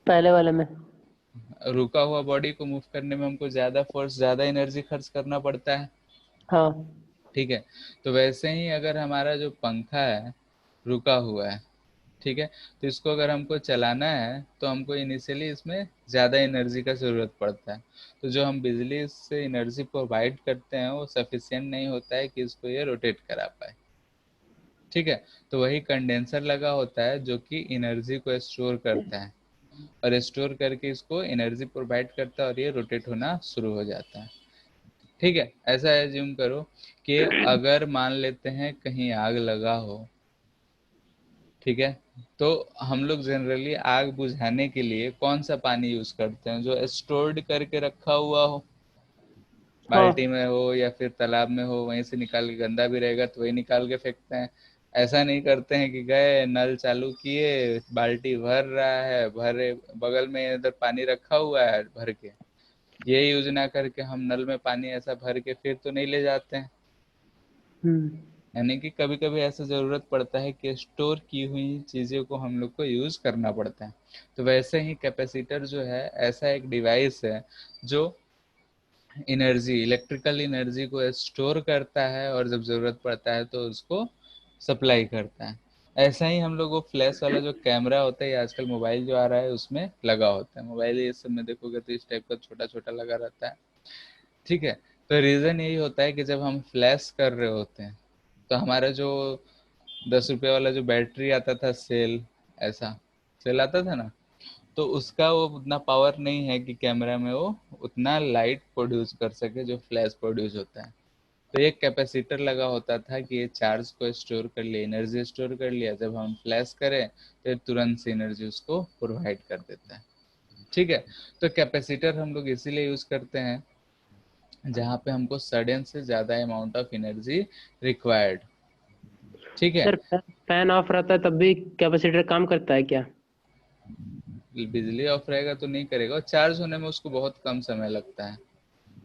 पहले वाले में। रुका हुआ बॉडी को मूव करने में हमको ज्यादा फोर्स, ज्यादा एनर्जी खर्च करना पड़ता है। हाँ। ठीक है, तो वैसे ही अगर हमारा जो पंखा है रुका हुआ है, ठीक है, तो इसको अगर हमको चलाना है तो हमको इनिशियली इसमें ज़्यादा एनर्जी का ज़रूरत पड़ता है। तो जो हम बिजली से एनर्जी प्रोवाइड करते हैं वो सफिशिएंट नहीं होता है कि इसको ये रोटेट करा पाए। ठीक है, तो वही कंडेंसर लगा होता है जो कि एनर्जी को स्टोर करता है, और स्टोर करके इसको एनर्जी प्रोवाइड करता है, और ये रोटेट होना शुरू हो जाता है। ठीक है, ऐसा एज्यूम करो कि अगर मान लेते हैं कहीं आग लगा हो, ठीक है, तो हम लोग जनरली आग बुझाने के लिए कौन सा पानी यूज करते हैं? जो स्टोर्ड करके रखा हुआ हो, हाँ। बाल्टी में हो या फिर तालाब में हो, वहीं से निकाल के, गंदा भी रहेगा तो वही निकाल के फेंकते हैं। ऐसा नहीं करते हैं कि गए नल चालू किए, बाल्टी भर रहा है, भरे बगल में इधर पानी रखा हुआ है भर के, ये यूज ना करके हम नल में पानी ऐसा भर के फिर तो नहीं ले जाते हैं। हम्म। यानी कि कभी कभी ऐसा ज़रूरत पड़ता है कि स्टोर की हुई चीज़ों को हम लोग को यूज़ करना पड़ता है। तो वैसे ही कैपेसिटर जो है ऐसा एक डिवाइस है जो एनर्जी, इलेक्ट्रिकल एनर्जी को स्टोर करता है, और जब ज़रूरत पड़ता है तो उसको सप्लाई करता है। ऐसा ही हम लोग वो फ्लैश वाला जो कैमरा होता है, आजकल मोबाइल जो आ रहा है उसमें लगा होता है, मोबाइल ये सब में देखोगे तो इस टाइप का छोटा छोटा लगा रहता है। ठीक है, तो रीज़न यही होता है कि जब हम फ्लैश कर रहे होते हैं तो हमारा जो 10 रुपये वाला जो बैटरी आता था, सेल, ऐसा सेल आता था ना, तो उसका वो उतना पावर नहीं है कि कैमरा में वो उतना लाइट प्रोड्यूस कर सके जो फ्लैश प्रोड्यूस होता है। तो एक कैपेसिटर लगा होता था कि ये चार्ज को स्टोर कर लिया, एनर्जी स्टोर कर लिया, जब हम फ्लैश करें तो ये तुरंत से एनर्जी उसको प्रोवाइड कर देता है। ठीक है, तो कैपेसिटर हम लोग इसीलिए यूज करते हैं जहाँ पे हमको सडन से ज़्यादा अमाउंट ऑफ एनर्जी रिक्वायर्ड। ठीक है, सर फैन ऑफ रहता है तब भी कैपेसिटर काम करता है क्या? बिजली ऑफ रहेगा तो नहीं करेगा, और चार्ज होने में उसको बहुत कम समय लगता है।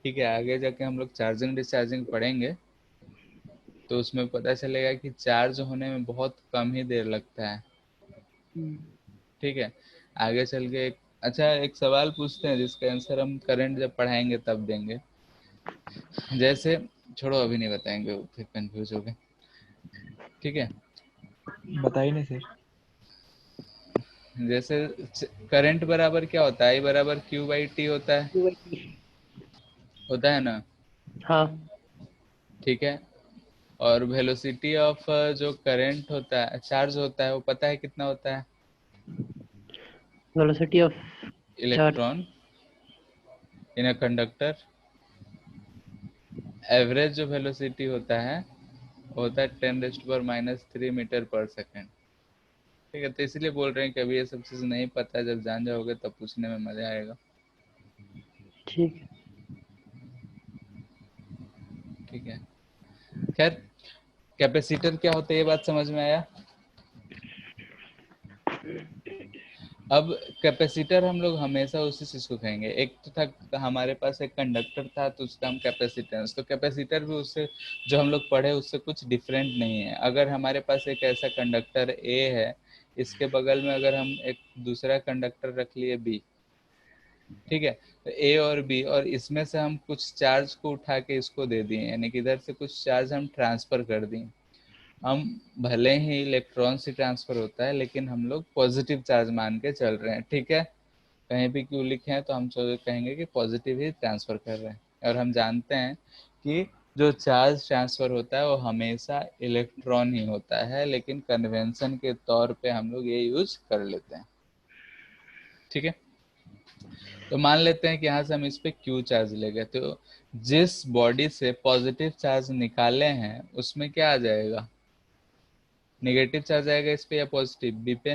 ठीक है, आगे जाके हम लोग चार्जिंग डिस्चार्जिंग पढ़ेंगे तो उसमें पता चलेगा कि चार्ज होने में बहुत कम ही देर लगता है। ठीक है, आगे चल के अच्छा एक सवाल पूछते हैं जिसका आंसर हम करंट जब पढ़ाएंगे तब देंगे। जैसे, छोड़ो अभी नहीं बताएंगे, फिर कंफ्यूज हो गए। ठीक है, बताइए ना सर। जैसे करंट बराबर क्या होता है? I बराबर क्यू बाई टी होता है ना? हाँ। ठीक है, और वेलोसिटी ऑफ जो करंट होता है, चार्ज होता है, वो पता है कितना होता है? Velocity of charge. Electron in a conductor, average जो वेलोसिटी होता है वो होता है 10⁻³ मीटर पर सेकेंड। ठीक है, तो इसलिए बोल रहे हैं कि अभी ये सब चीज़ नहीं पता है, जब जान जाओगे तब पूछने में मजा आएगा। ठीक है। ठीक है, खैर, कैपेसिटर क्या होता है ये बात समझ में आया। अब कैपेसिटर हम लोग हमेशा उसी चीज को कहेंगे, एक तो था हमारे पास एक कंडक्टर था तो उसका हम कैपेसिटेंस, तो कैपेसिटर भी उससे जो हम लोग पढ़े उससे कुछ डिफरेंट नहीं है। अगर हमारे पास एक ऐसा कंडक्टर ए है, इसके बगल में अगर हम एक दूसरा कंडक्टर रख लिए बी, ठीक है, तो ए और बी, और इसमें से हम कुछ चार्ज को उठा के इसको दे दिए, यानी कि इधर से कुछ चार्ज हम ट्रांसफर कर दिए। हम भले ही इलेक्ट्रॉन से ट्रांसफर होता है लेकिन हम लोग पॉजिटिव चार्ज मान के चल रहे हैं। ठीक है, कहीं भी क्यों लिखे हैं तो हम कहेंगे कि पॉजिटिव ही ट्रांसफर कर रहे हैं, और हम जानते हैं कि जो चार्ज ट्रांसफर होता है वो हमेशा इलेक्ट्रॉन ही होता है, लेकिन कन्वेंशन के तौर पे हम लोग ये यूज कर लेते हैं। ठीक है, तो मान लेते हैं कि यहाँ से हम इस पे क्यू चार्ज ले गए, तो जिस बॉडी से पॉजिटिव चार्ज निकाले हैं उसमें क्या आ जाएगा? नेगेटिव चार्ज आएगा इस पे या पॉजिटिव? बी पे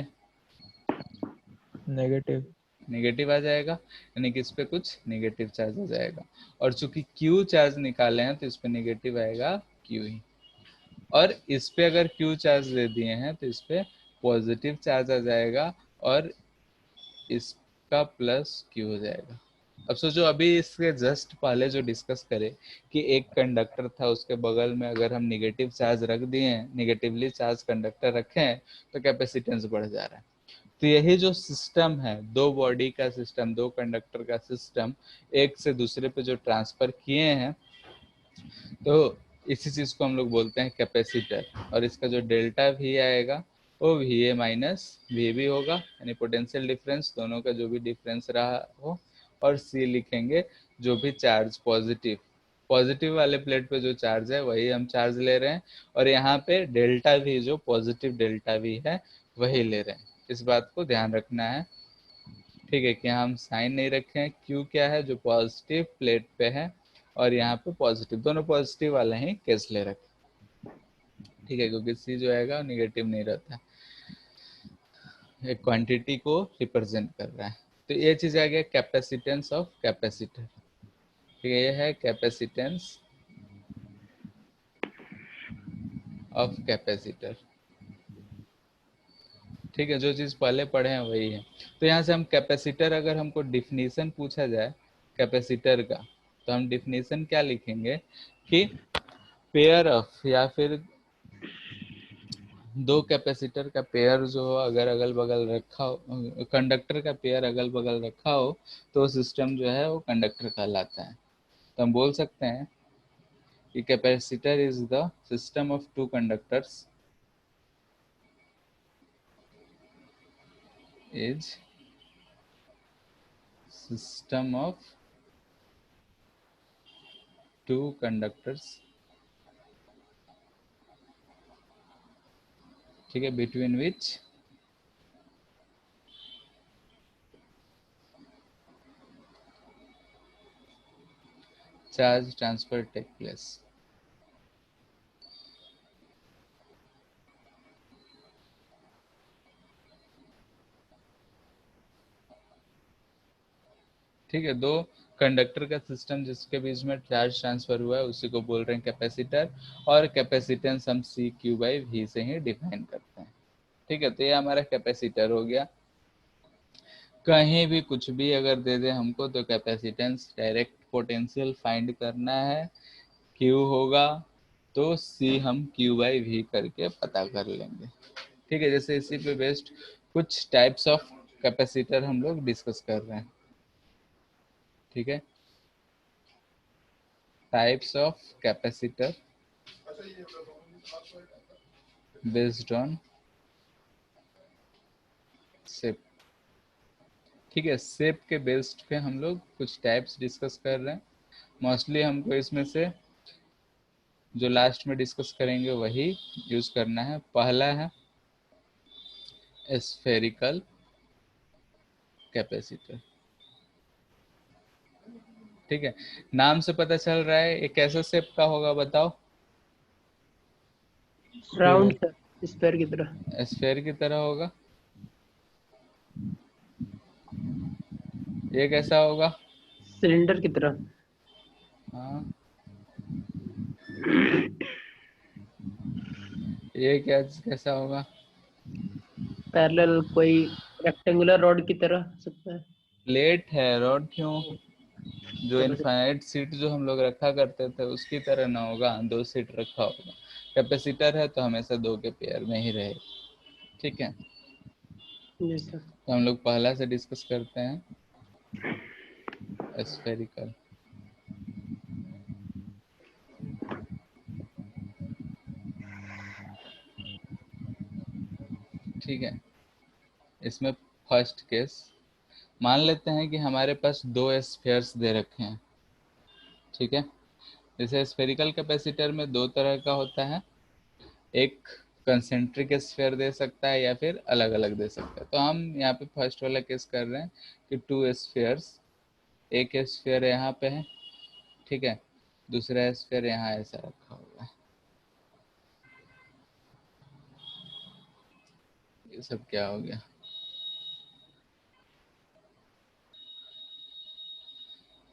नेगेटिव। नेगेटिव आ जाएगा, यानी कि इस पे कुछ नेगेटिव चार्ज आ जाएगा। और चूंकि क्यू चार्ज निकाले हैं तो इस पे नेगेटिव आएगा क्यू ही, और इस पे अगर क्यू चार्ज दे दिए हैं तो इस पे पॉजिटिव चार्ज आ जाएगा और इसका प्लस क्यू हो जाएगा। अब सोचो, अभी इसके जस्ट पहले जो डिस्कस करे कि एक कंडक्टर था, उसके बगल में अगर हम निगेटिव चार्ज रख दिए हैं, निगेटिवली चार्ज कंडक्टर रखे हैं, तो कैपेसिटेंस बढ़ जा रहा है। तो यही जो सिस्टम है, दो बॉडी का सिस्टम, दो कंडक्टर का सिस्टम, एक से दूसरे पे जो ट्रांसफर किए हैं, तो इसी चीज को हम लोग बोलते हैं कैपेसिटर। और इसका जो डेल्टा भी आएगा वो V A minus V B होगा, यानी पोटेंशियल डिफरेंस, दोनों का जो भी डिफरेंस रहा हो। और सी लिखेंगे जो भी चार्ज पॉजिटिव, पॉजिटिव वाले प्लेट पे जो चार्ज है वही हम चार्ज ले रहे हैं, और यहाँ पे डेल्टा भी जो पॉजिटिव डेल्टा भी है वही ले रहे हैं। इस बात को ध्यान रखना है, ठीक है, कि यहाँ हम साइन नहीं रखे हैं। क्यू क्या है, जो पॉजिटिव प्लेट पे है, और यहाँ पे पॉजिटिव, दोनों पॉजिटिव वाले ही केस ले रखे, ठीक है, क्योंकि सी जो आएगा निगेटिव नहीं रहता, एक क्वांटिटी को रिप्रेजेंट कर रहा है। तो ये चीज आ गया कैपेसिटेंस ऑफ कैपेसिटर, ठीक है, ये है कैपेसिटेंस ऑफ कैपेसिटर, ठीक है, जो चीज पहले पढ़े हैं वही है। तो यहाँ से हम कैपेसिटर, अगर हमको डिफिनीशन पूछा जाए कैपेसिटर का, तो हम डिफिनीशन क्या लिखेंगे कि पेयर ऑफ, या फिर दो कैपेसिटर का पेयर जो हो अगर अगल बगल रखा हो, कंडक्टर का पेयर अगल बगल रखा हो, तो सिस्टम जो है वो कंडक्टर कहलाता है। तो हम बोल सकते हैं कि capacitor is the system of two conductors, is system of two conductors, ठीक है, between which charge transfer take place. ठीक है, दो कंडक्टर का सिस्टम जिसके बीच में चार्ज ट्रांसफर हुआ है उसी को बोल रहे हैं कैपेसिटर, और कैपेसिटेंस हम सी क्यू बाई वी से ही डिफाइन करते हैं, ठीक है। तो ये हमारा कैपेसिटर हो गया। कहीं भी कुछ भी अगर दे दे हमको, तो कैपेसिटेंस डायरेक्ट पोटेंशियल फाइंड करना है, क्यू होगा तो सी हम क्यू बाई वी करके पता कर लेंगे, ठीक है। जैसे इसी पे बेस्ड कुछ टाइप्स ऑफ कैपेसिटर हम लोग डिस्कस कर रहे हैं, ठीक है। Types of capacitor based on shape, ठीक है। शेप के बेस्ड पे हम लोग कुछ टाइप्स डिस्कस कर रहे हैं। मोस्टली हमको इसमें से जो लास्ट में डिस्कस करेंगे वही यूज करना है। पहला है स्फेरिकल कैपेसिटर, ठीक है। नाम से पता चल रहा है ये कैसा शेप का होगा, बताओ। राउंड सर, स्क्वायर की तरह। स्फेयर की तरह होगा। ये कैसा होगा? सिलेंडर की तरह। हाँ, ये क्या कैसा होगा? पैरेलल कोई रेक्टेंगुलर रॉड की तरह हो सकता है। प्लेट है, रॉड क्यों? जो कैपेसिटर। इनफाइनाइट सीट जो हम लोग रखा करते थे उसकी तरह ना होगा, दो सीट रखा होगा। कैपेसिटर है तो हमेशा दो के पेयर में ही रहे, ठीक है। जी सर। तो हम लोग पहला से डिस्कस करते हैं, स्फेरिकल, ठीक है। इसमें फर्स्ट केस मान लेते हैं कि हमारे पास दो स्फेयर्स दे रखे हैं, ठीक है। जैसे स्फेरिकल कैपेसिटर में दो तरह का होता है, एक कंसेंट्रिक स्फेयर दे सकता है या फिर अलग अलग दे सकता है। तो हम यहाँ पे फर्स्ट वाला केस कर रहे हैं कि टू स्फेयर्स, एक स्फेयर यहाँ पे है, ठीक है, दूसरा स्फेयर यहाँ ऐसा रखा हुआ है। ये सब क्या हो गया?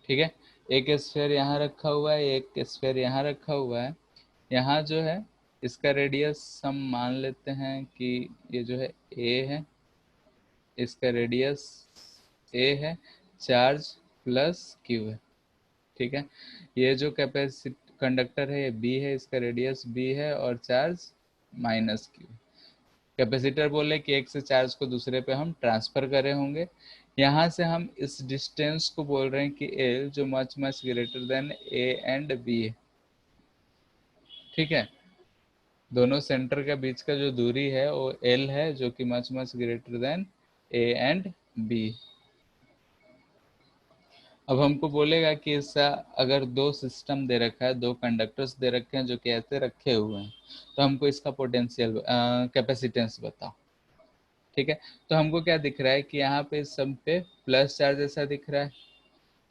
ठीक है, एक स्फेयर यहाँ रखा हुआ है, एक स्फेयर यहाँ रखा हुआ है। यहाँ जो है इसका रेडियस हम मान लेते हैं कि ये जो है ए है, इसका रेडियस ए है, चार्ज प्लस क्यू है। ठीक है, ये जो कंडक्टर है ये बी है, इसका रेडियस बी है और चार्ज माइनस क्यू। कैपेसिटर बोले कि एक से चार्ज को दूसरे पे हम ट्रांसफर करे होंगे। यहाँ से हम इस डिस्टेंस को बोल रहे हैं कि एल, जो much much greater than A and B है। ठीक है, दोनों सेंटर के बीच का जो दूरी है वो एल है, जो कि much much greater than A and B. अब हमको बोलेगा कि इसका अगर दो सिस्टम दे रखा है, दो कंडक्टर्स दे रखे हैं जो कि ऐसे रखे हुए हैं, तो हमको इसका पोटेंशियल कैपेसिटेंस बताओ। ठीक है, तो हमको क्या दिख रहा है कि यहाँ पे इस सब पे प्लस चार्ज ऐसा दिख रहा है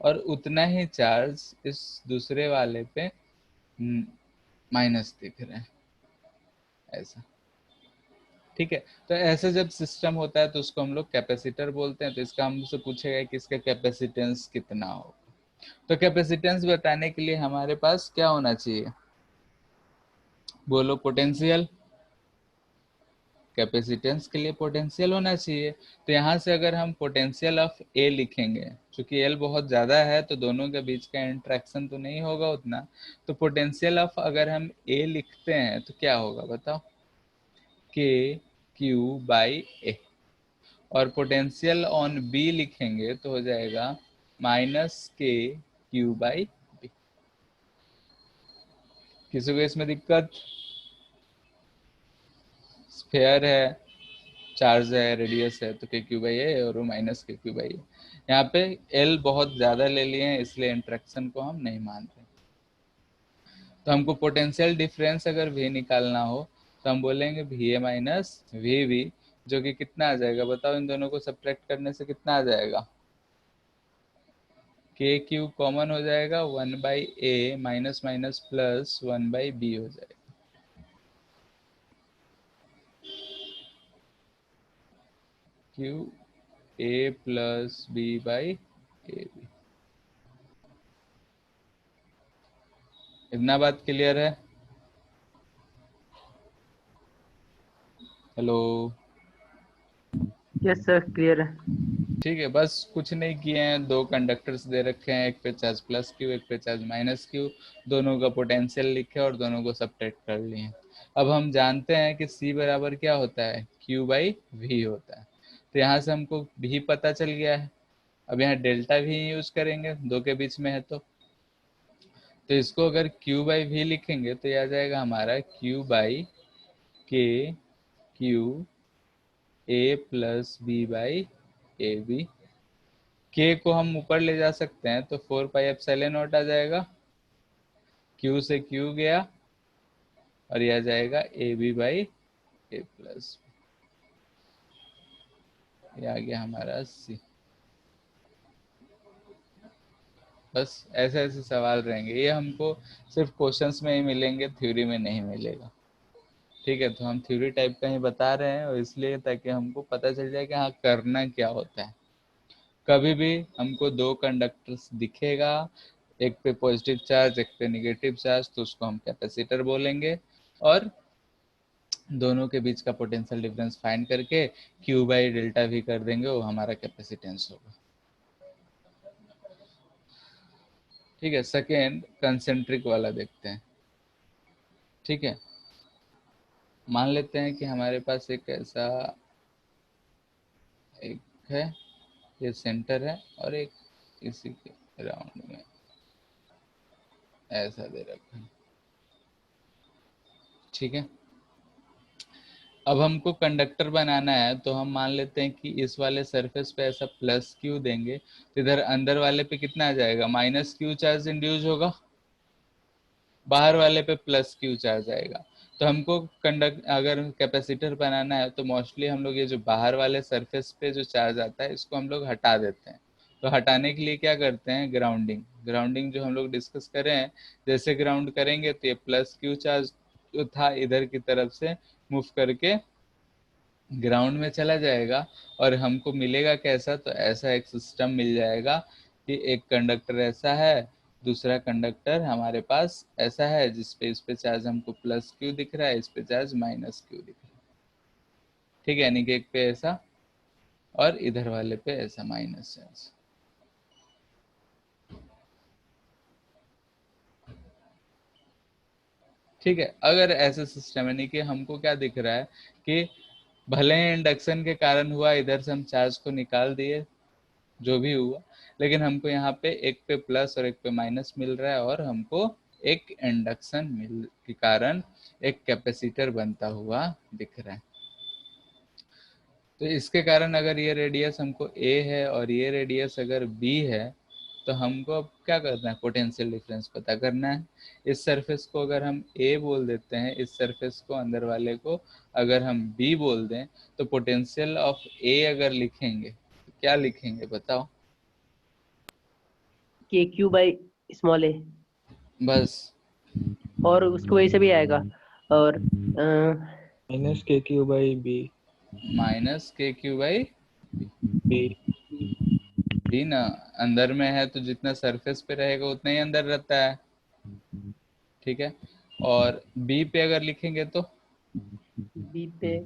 और उतना ही चार्ज इस दूसरे वाले पे माइनस दिख रहा है ऐसा। ठीक है, तो ऐसा जब सिस्टम होता है तो उसको हम लोग कैपेसिटर बोलते हैं। तो इसका हमसे पूछेगा कि इसका कैपेसिटेंस कितना होगा। तो कैपेसिटेंस बताने के लिए हमारे पास क्या होना चाहिए, बोलो? पोटेंशियल। कैपेसिटेंस के लिए पोटेंशियल होना चाहिए। तो यहाँ से अगर हम पोटेंशियल ऑफ ए लिखेंगे, चूंकि एल बहुत ज़्यादा है तो दोनों के बीच का इंट्रैक्शन तो नहीं होगा उतना, तो पोटेंशियल ऑफ अगर हम ए लिखते हैं तो क्या होगा बताओ? के क्यू बाई ए। और पोटेंशियल ऑन बी लिखेंगे तो हो जाएगा माइनस के क्यू बाई बी। किसी को इसमें दिक्कत? स्फेयर है, चार्ज है, रेडियस है, तो के क्यू बाई ए और वो माइनस के क्यू बाई ए। यहाँ पे एल बहुत ज़्यादा ले लिए हैं इसलिए इंट्रैक्शन को हम नहीं मान रहे। तो हमको पोटेंशियल डिफरेंस अगर वी निकालना हो तो हम बोलेंगे V A minus V V, जो कि कितना आ जाएगा बताओ? इन दोनों को सब्ट्रैक्ट करने से कितना आ जाएगा? के क्यू कॉमन हो जाएगा, 1/a minus minus plus 1/b हो जाएगा। Q A plus B by A B. इतना बात क्लियर है? हेलो? यस सर, क्लियर है। ठीक है, बस कुछ नहीं किए हैं, दो कंडक्टर्स दे रखे हैं, एक पे चार्ज प्लस क्यू, एक पे चार्ज माइनस क्यू, दोनों का पोटेंशियल लिखे और दोनों को सब्ट्रैक्ट कर लिए हैं। अब हम जानते हैं कि C बराबर क्या होता है? Q बाई वी होता है। तो यहाँ से हमको भी पता चल गया है। अब यहाँ डेल्टा भी यूज करेंगे, दो के बीच में है तो इसको अगर Q बाई वी लिखेंगे तो यह आ जाएगा हमारा Q by K Q A plus B by A B. K को हम ऊपर ले जा सकते हैं तो 4 पाई एप्सिलॉन नॉट आ जाएगा, क्यू से क्यू गया और यह आ जाएगा A B by A plus, ये आ गया हमारा सी। बस ऐसे ऐसे सवाल रहेंगे, ये हमको सिर्फ क्वेश्चंस में ही मिलेंगे, थ्योरी में नहीं मिलेगा। ठीक है, तो हम थ्योरी टाइप का ही बता रहे हैं और इसलिए ताकि हमको पता चल जाए कि हाँ करना क्या होता है। कभी भी हमको दो कंडक्टर्स दिखेगा, एक पे पॉजिटिव चार्ज एक पे निगेटिव चार्ज, तो उसको हम कैपेसिटर बोलेंगे और दोनों के बीच का पोटेंशियल डिफरेंस फाइंड करके क्यू बाई डेल्टा भी कर देंगे, वो हमारा कैपेसिटेंस होगा। ठीक है, सेकेंड कंसेंट्रिक वाला देखते हैं। ठीक है, मान लेते हैं कि हमारे पास एक ऐसा एक है, ये सेंटर है और एक इसी के राउंड में ऐसा दे रखा है। ठीक है, अब हमको कंडक्टर बनाना है तो हम मान लेते हैं कि इस वाले सरफेस पे ऐसा प्लस क्यू देंगे तो इधर अंदर वाले पे कितना आ जाएगा? माइनस क्यू चार्ज इंड्यूस होगा, बाहर वाले पे प्लस क्यू चार्ज आएगा। तो हमको अगर कैपेसिटर बनाना है तो मोस्टली हम लोग ये जो बाहर वाले सरफेस पे जो चार्ज आता है इसको हम लोग हटा देते हैं। तो हटाने के लिए क्या करते हैं? ग्राउंडिंग। ग्राउंडिंग जो हम लोग डिस्कस कर रहे हैं, जैसे ग्राउंड करेंगे तो ये प्लस क्यू चार्ज जो था इधर की तरफ से मूव करके ग्राउंड में चला जाएगा और हमको मिलेगा कैसा? तो ऐसा एक सिस्टम मिल जाएगा कि एक कंडक्टर ऐसा है, दूसरा कंडक्टर हमारे पास ऐसा है जिसपे इस पे चार्ज हमको प्लस क्यू दिख रहा है, इस पे चार्ज माइनस क्यू दिख रहा है। ठीक है, यानी कि एक पे ऐसा और इधर वाले पे ऐसा माइनस चार्ज। ठीक है, अगर ऐसा सिस्टम यानी कि हमको क्या दिख रहा है कि भले ही इंडक्शन के कारण हुआ, इधर से हम चार्ज को निकाल दिए, जो भी हुआ, लेकिन हमको यहाँ पे एक पे प्लस और एक पे माइनस मिल रहा है, और हमको एक इंडक्शन मिल के कारण एक कैपेसिटर बनता हुआ दिख रहा है। तो इसके कारण अगर ये रेडियस हमको ए है और ये रेडियस अगर बी है, तो हमको अब क्या करना है, पोटेंशियल डिफरेंस पता करना है। इस सरफेस को अगर हम ए बोल देते हैं, इस सरफेस को अंदर वाले को अगर हम बी बोल दें, तो पोटेंशियल ऑफ ए अगर लिखेंगे तो क्या लिखेंगे बताओ? के क्यू बाई स्मॉल ए, बस और उसको वही से भी आएगा, और माइनस के क्यू बाई बी। माइनस के क्यू बाई बी। बी ना, अंदर में है तो जितना सरफेस पे रहेगा उतना ही अंदर रहता है। ठीक है, और बी पे अगर लिखेंगे तो बी पे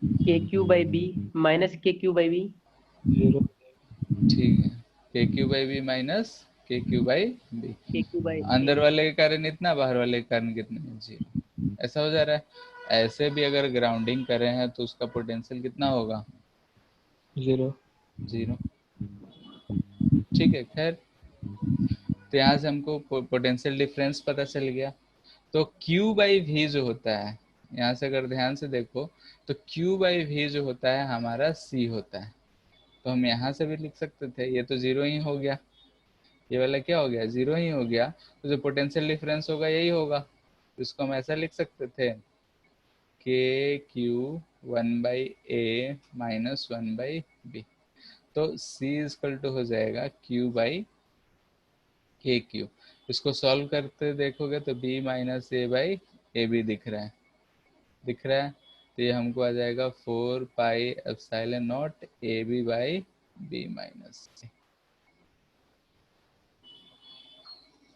के क्यू बाई बी माइनस के क्यू बाई बी। जीरो। ठीक है, के क्यू बाई बी माइनस के क्यू बाई बी। के क्यू बाई अंदर ए। वाले के कारण इतना, बाहर वाले के कारण कितना, जीरो। ऐसा हो जा रहा है। ऐसे भी अगर ग्राउंडिंग कर रहे हैं तो उसका पोटेंशियल कितना होगा? जीरो। जीरो। ठीक है, खैर, तो यहाँ से हमको पोटेंशियल डिफरेंस पता चल गया। तो Q बाई वी जो होता है, यहाँ से अगर ध्यान से देखो तो Q बाई वी जो होता है हमारा C होता है। तो हम यहाँ से भी लिख सकते थे, ये तो जीरो ही हो गया, ये वाला क्या हो गया, जीरो ही हो गया। तो जो पोटेंशियल डिफरेंस होगा यही होगा। तो इसको हम ऐसा लिख सकते थे, K Q one by A minus one by B. तो C इक्वल टू हो जाएगा Q बाई के क्यू। इसको सॉल्व करते देखोगे तो B minus A by A B दिख रहा है, दिख रहा है। तो ये हमको आ जाएगा 4 pi epsilon naught A B by B minus C.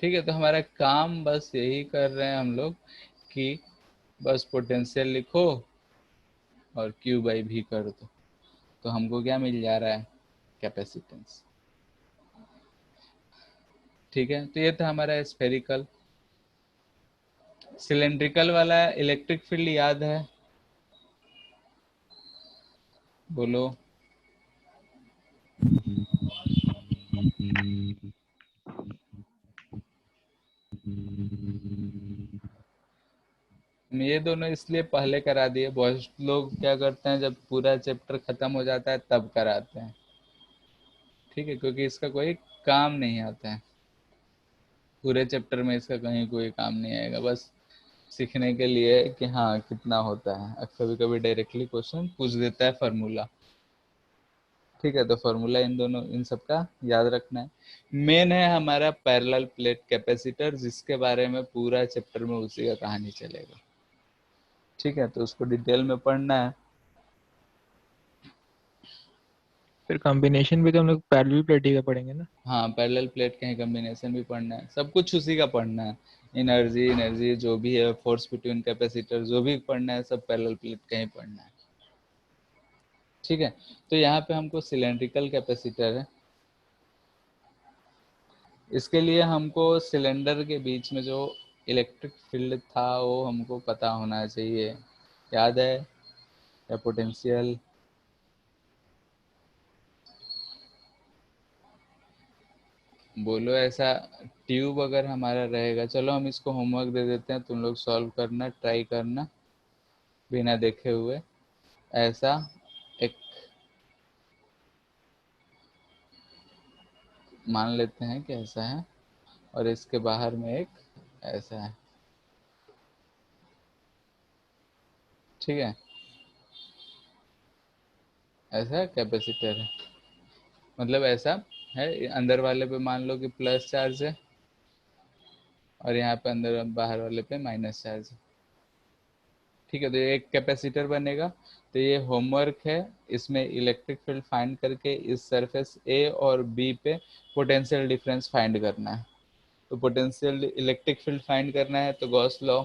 ठीक है, तो हमारा काम बस यही कर रहे हैं हम लोग कि बस पोटेंशियल लिखो और क्यू बाई भी कर दो, तो हमको क्या मिल जा रहा है, कैपेसिटेंस। ठीक है, तो ये था हमारा स्फेरिकल। सिलेंड्रिकल वाला इलेक्ट्रिक फील्ड याद है? बोलो। ये दोनों इसलिए पहले करा दिए, बहुत लोग क्या करते हैं जब पूरा चैप्टर खत्म हो जाता है तब कराते हैं। ठीक है, क्योंकि इसका कोई काम नहीं आता है, पूरे चैप्टर में इसका कहीं कोई काम नहीं आएगा, बस सीखने के लिए कि हाँ कितना होता है। कभी कभी डायरेक्टली क्वेश्चन पूछ देता है फार्मूला। ठीक है, तो फार्मूला इन दोनों इन सब का याद रखना है। मेन है हमारा पैरेलल प्लेट कैपेसिटर, जिसके बारे में पूरा चैप्टर में उसी का कहानी चलेगा। ठीक है, तो उसको डिटेल में पढ़ना है। फिर कॉम्बिनेशन भी तो हम लोग पैरेलल प्लेट ही का पढ़ेंगे ना। हाँ, पैरेलल प्लेट का ही कॉम्बिनेशन भी पढ़ना है, सब कुछ उसी का पढ़ना है। एनर्जी जो भी है, फोर्स बिटवीन कैपेसिटर जो भी पढ़ना है, सब पैरेलल प्लेट का ही पढ़ना है। ठीक है, तो यहाँ पे हमको सिलेंड्रिकल कैपेसिटर है। इसके लिए हमको सिलेंडर के बीच में जो इलेक्ट्रिक फील्ड था वो हमको पता होना चाहिए, याद है? या पोटेंशियल? बोलो ऐसा। ट्यूब अगर हमारा रहेगा, चलो हम इसको होमवर्क दे देते हैं, तुम लोग सॉल्व करना, ट्राई करना बिना देखे हुए। ऐसा एक मान लेते हैं कि ऐसा है, और इसके बाहर में एक ऐसा है। ठीक है, ऐसा कैपेसिटर है, मतलब ऐसा है। अंदर वाले पे मान लो कि प्लस चार्ज है, और यहाँ पे अंदर बाहर वाले पे माइनस चार्ज है। ठीक है, तो ये एक कैपेसिटर बनेगा। तो ये होमवर्क है, इसमें इलेक्ट्रिक फील्ड फाइंड करके इस सरफेस ए और बी पे पोटेंशियल डिफरेंस फाइंड करना है। तो पोटेंशियल इलेक्ट्रिक फील्ड फाइंड करना है तो Gauss law,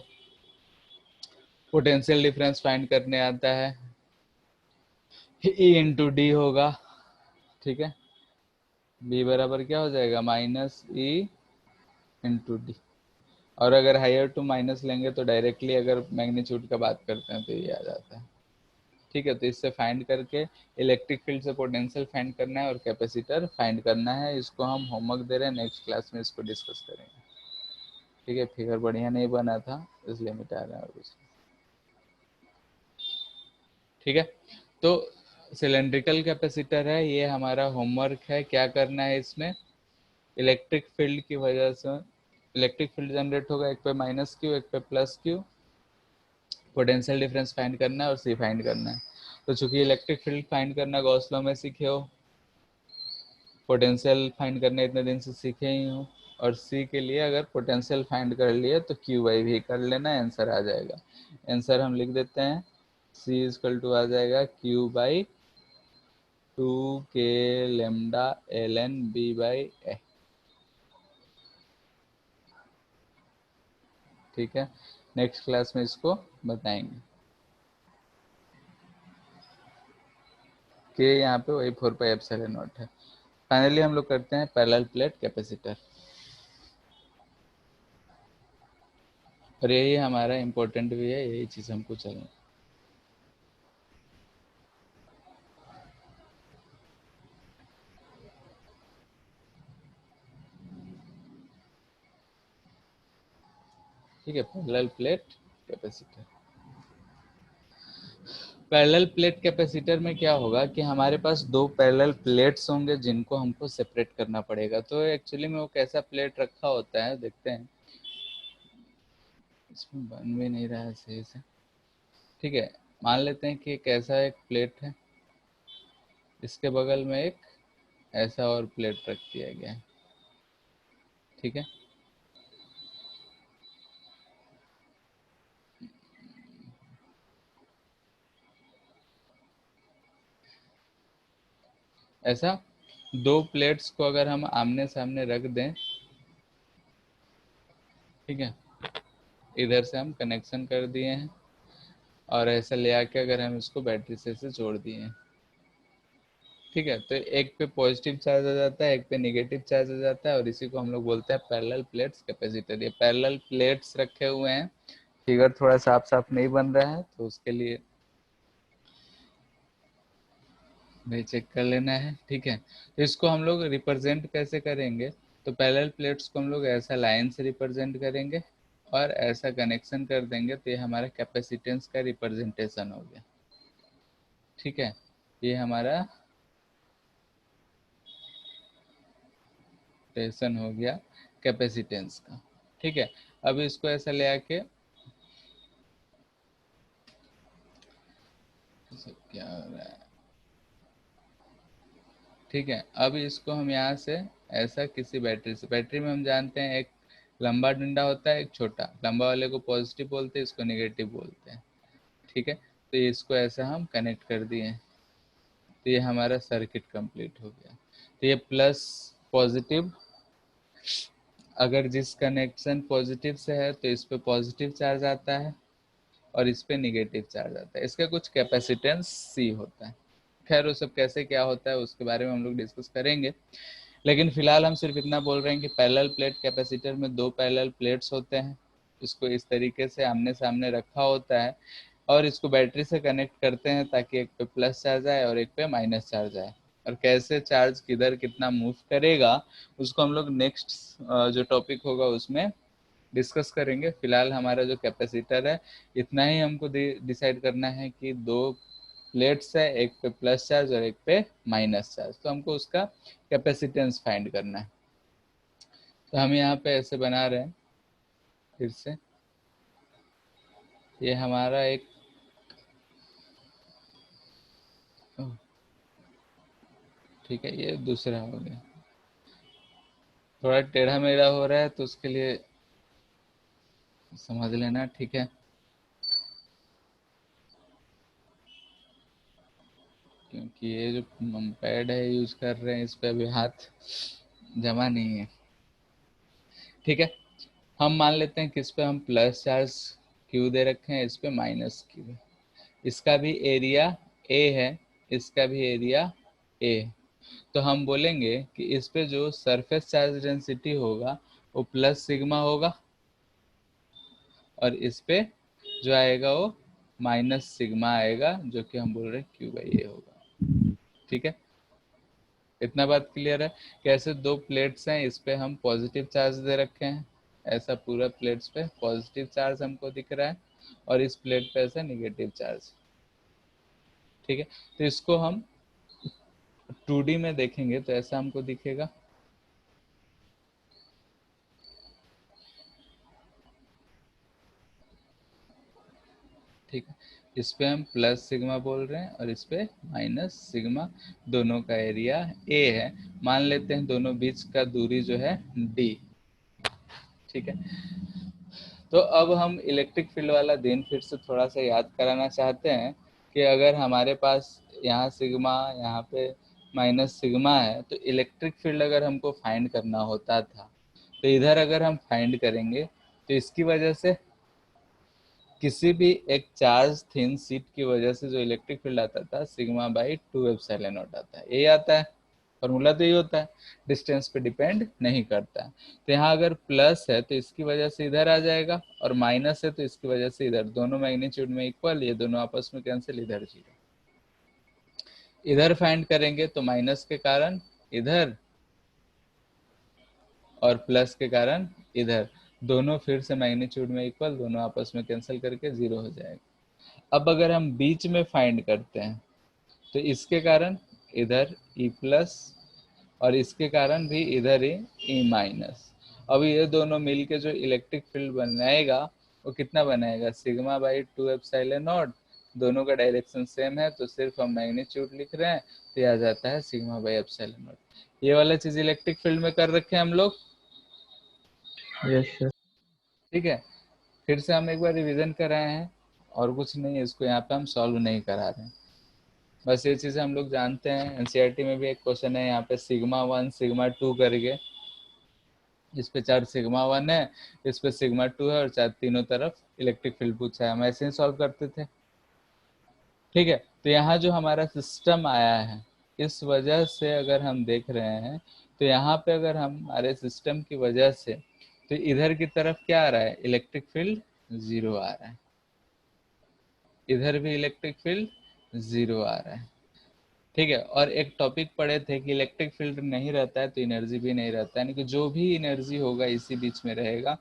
potential difference find करने आता है, ई इंटू डी होगा, ठीक है। बी बराबर क्या हो जाएगा, माइनस ई इंटू डी। और अगर हायर टू माइनस लेंगे तो डायरेक्टली अगर मैग्नीट्यूड का बात करते हैं तो ये आ जाता है, ठीक है। तो इससे फाइंड करके इलेक्ट्रिक फील्ड से पोटेंशियल फाइंड करना है और कैपेसिटर फाइंड करना है। इसको हम होमवर्क दे रहे हैं, नेक्स्ट क्लास में इसको डिस्कस करेंगे, ठीक है। फिगर बढ़िया नहीं बना था इसलिए मिटा रहे हैं और कुछ, ठीक है। तो सिलेंड्रिकल कैपेसिटर है, ये हमारा होमवर्क है। क्या करना है इसमें, इलेक्ट्रिक फील्ड की वजह से इलेक्ट्रिक फील्ड जनरेट होगा, एक पे माइनस क्यू एक पे plus Q, potential difference find करना है और सी फाइंड करना है। तो चूंकि इलेक्ट्रिक फील्ड फाइंड करना गॉस लॉ में सीखे हो, पोटेंशियल फाइंड करने इतने दिन से सीखे ही हो, और सी के लिए अगर पोटेंशियल फाइंड कर लिए तो क्यू वाई भी कर लेना, आंसर आ जाएगा। आंसर हम लिख देते हैं, सी इजकल टू आ जाएगा Q by 2k lambda L N B by A, ठीक है। नेक्स्ट क्लास में इसको बताएंगे कि यहाँ पे वही 4πε0 है। फाइनली हम लोग करते हैं पैरेलल प्लेट कैपेसिटर, और यही हमारा इम्पोर्टेंट भी है, यही चीज़ हमको चलना। ठीक है, parallel plate capacitor. Parallel plate capacitor में क्या होगा कि हमारे पास दो पैरेलल प्लेट्स होंगे जिनको हमको सेपरेट करना पड़ेगा। तो एक्चुअली में वो कैसा प्लेट रखा होता है देखते हैं, इसमें बन भी नहीं रहा है सही से, ठीक है। मान लेते हैं कि एक ऐसा एक प्लेट है, इसके बगल में एक ऐसा और प्लेट रख दिया गया है, ठीक है। ऐसा दो प्लेट्स को अगर हम आमने सामने रख दें, ठीक है, इधर से हम कनेक्शन कर दिए हैं और ऐसा ले आके अगर हम इसको बैटरी से जोड़ दिए हैं, ठीक है, तो एक पे पॉजिटिव चार्ज आ जाता है, एक पे नेगेटिव चार्ज आ जाता है, और इसी को हम लोग बोलते हैं पैरेलल प्लेट्स कैपेसिटर। ये पैरेलल प्लेट्स रखे हुए हैं, फिगर थोड़ा साफ साफ नहीं बन रहा है तो उसके लिए भाई चेक कर लेना है, ठीक है। तो इसको हम लोग रिप्रेजेंट कैसे करेंगे, तो पैरेलल प्लेट्स को हम लोग ऐसा लाइन से रिप्रेजेंट करेंगे और ऐसा कनेक्शन कर देंगे, तो ये हमारा कैपेसिटेंस का रिप्रेजेंटेशन हो गया, ठीक है। ये हमारा टेंशन हो गया कैपेसिटेंस का, ठीक है। अब इसको ऐसा ले आके क्या हो रहा है, ठीक है। अब इसको हम यहाँ से ऐसा किसी बैटरी से, बैटरी में हम जानते हैं एक लंबा डंडा होता है एक छोटा, लंबा वाले को पॉजिटिव बोलते हैं, इसको नेगेटिव बोलते हैं, ठीक है। तो इसको ऐसा हम कनेक्ट कर दिए, तो ये हमारा सर्किट कंप्लीट हो गया। तो ये प्लस पॉजिटिव, अगर जिस कनेक्शन पॉजिटिव से है तो इस पे पॉजिटिव चार्ज आता है और इस पे निगेटिव चार्ज आता है, इसका कुछ कैपेसिटेंस सी होता है। खैर वो सब कैसे क्या होता है उसके बारे में हम लोग डिस्कस करेंगे, लेकिन फिलहाल हम सिर्फ इतना बोल रहे हैं कि पैरेलल प्लेट कैपेसिटर में दो पैरेलल प्लेट्स होते हैं, इसको इस तरीके से आमने सामने रखा होता है और इसको बैटरी से कनेक्ट करते हैं ताकि एक पे प्लस चार्ज आए और एक पे माइनस चार्ज आए। और कैसे चार्ज किधर कितना मूव करेगा उसको हम लोग नेक्स्ट जो टॉपिक होगा उसमें डिस्कस करेंगे। फिलहाल हमारा जो कैपेसिटर है इतना ही हमको डिसाइड करना है कि दो प्लेट्स है, एक पे प्लस चार्ज और एक पे माइनस चार्ज, तो हमको उसका कैपेसिटेंस फाइंड करना है। तो हम यहाँ पे ऐसे बना रहे हैं, फिर से ये हमारा एक ठीक है, ये दूसरा हो गया, थोड़ा टेढ़ा मेढ़ा हो रहा है तो उसके लिए समझ लेना, ठीक है। क्योंकि ये जो पैड है यूज कर रहे हैं इस पे अभी हाथ जमा नहीं है, ठीक है, हम मान लेते हैं कि इस पे हम प्लस चार्ज क्यू दे रखे हैं, इस पे माइनस क्यू है, इसका भी एरिया ए है, इसका भी एरिया ए है। तो हम बोलेंगे कि इस पे जो सरफेस चार्ज डेंसिटी होगा वो प्लस सिग्मा होगा, और इस पे जो आएगा वो माइनस सिग्मा आएगा, जो कि हम बोल रहे हैं क्यू बाई ए होगा। ठीक है, इतना बात क्लियर है। कैसे दो प्लेट्स हैं, इस पे हम पॉजिटिव चार्ज दे रखे हैं, ऐसा पूरा प्लेट्स पे पॉजिटिव चार्ज हमको दिख रहा है, और इस प्लेट पे ऐसा निगेटिव चार्ज। ठीक है, तो इसको हम 2D में देखेंगे तो ऐसा हमको दिखेगा। ठीक है, इस पे हम प्लस सिग्मा बोल रहे हैं और इस पे माइनस सिग्मा, दोनों का एरिया ए है। मान लेते हैं दोनों बीच का दूरी जो है डी। ठीक है, तो अब हम इलेक्ट्रिक फील्ड वाला दिन फिर से थोड़ा सा याद कराना चाहते हैं कि अगर हमारे पास यहाँ सिग्मा, यहाँ पे माइनस सिग्मा है, तो इलेक्ट्रिक फील्ड अगर हमको फाइंड करना होता था, तो इधर अगर हम फाइंड करेंगे तो इसकी वजह से किसी भी एक चार्ज थिन सीट की वजह से जो इलेक्ट्रिक फील्ड आता था सिग्मा बाई 2 एप्सिलॉन नॉट आता है, यही आता है, फॉर्मूला तो यही होता है, डिस्टेंस पे डिपेंड नहीं करता है। तो यहाँ अगर प्लस है तो इसकी वजह से इधर आ जाएगा, और माइनस है तो इसकी वजह से इधर, दोनों मैग्नीट्यूड में इक्वल, ये दोनों आपस में कैंसिल, इधर जीरो। इधर फाइंड करेंगे तो माइनस के कारण इधर और प्लस के कारण इधर, दोनों फिर से मैग्नीट्यूड में इक्वल, दोनों आपस में कैंसिल करके जीरो हो जाएगा। अब अगर हम बीच में फाइंड करते हैं तो इसके कारण इधर ई प्लस, और इसके कारण भी इधर ही ई माइनस। अब ये दोनों मिलके जो इलेक्ट्रिक फील्ड बनाएगा वो कितना बनाएगा, सिग्मा बाई 2 एप्सिलॉन नॉट, दोनों का डायरेक्शन सेम है तो सिर्फ हम मैग्नीट्यूड लिख रहे हैं, तो यह आ जाता है सिग्मा बाई एप्सिलॉन नॉट। ये वाला चीज इलेक्ट्रिक फील्ड में कर रखे हैं हम लोग। Yes sir. ठीक है, फिर से हम एक बार रिवीजन कर रहे हैं, और कुछ नहीं है, इसको यहाँ पे हम सॉल्व नहीं करा रहे हैं, बस ये चीज़ें हम लोग जानते हैं। एनसीईआरटी में भी एक क्वेश्चन है यहाँ पे सिग्मा 1 सिग्मा 2 करके, इस पे चार सिग्मा 1 है, इस पे सिग्मा 2 है, और चार तीनों तरफ इलेक्ट्रिक फील्ड पूछा है, हम ऐसे ही सॉल्व करते थे। ठीक है, तो यहाँ जो हमारा सिस्टम आया है, इस वजह से अगर हम देख रहे हैं तो यहाँ पे अगर हमारे सिस्टम की वजह से, तो इधर की तरफ क्या आ रहा है, इलेक्ट्रिक फील्ड जीरो आ रहा है, इधर भी इलेक्ट्रिक फील्ड जीरो आ रहा है। ठीक है, और एक टॉपिक पढ़े थे कि इलेक्ट्रिक फील्ड नहीं रहता है तो एनर्जी भी नहीं रहता है, यानी कि जो भी एनर्जी होगा इसी बीच में रहेगा,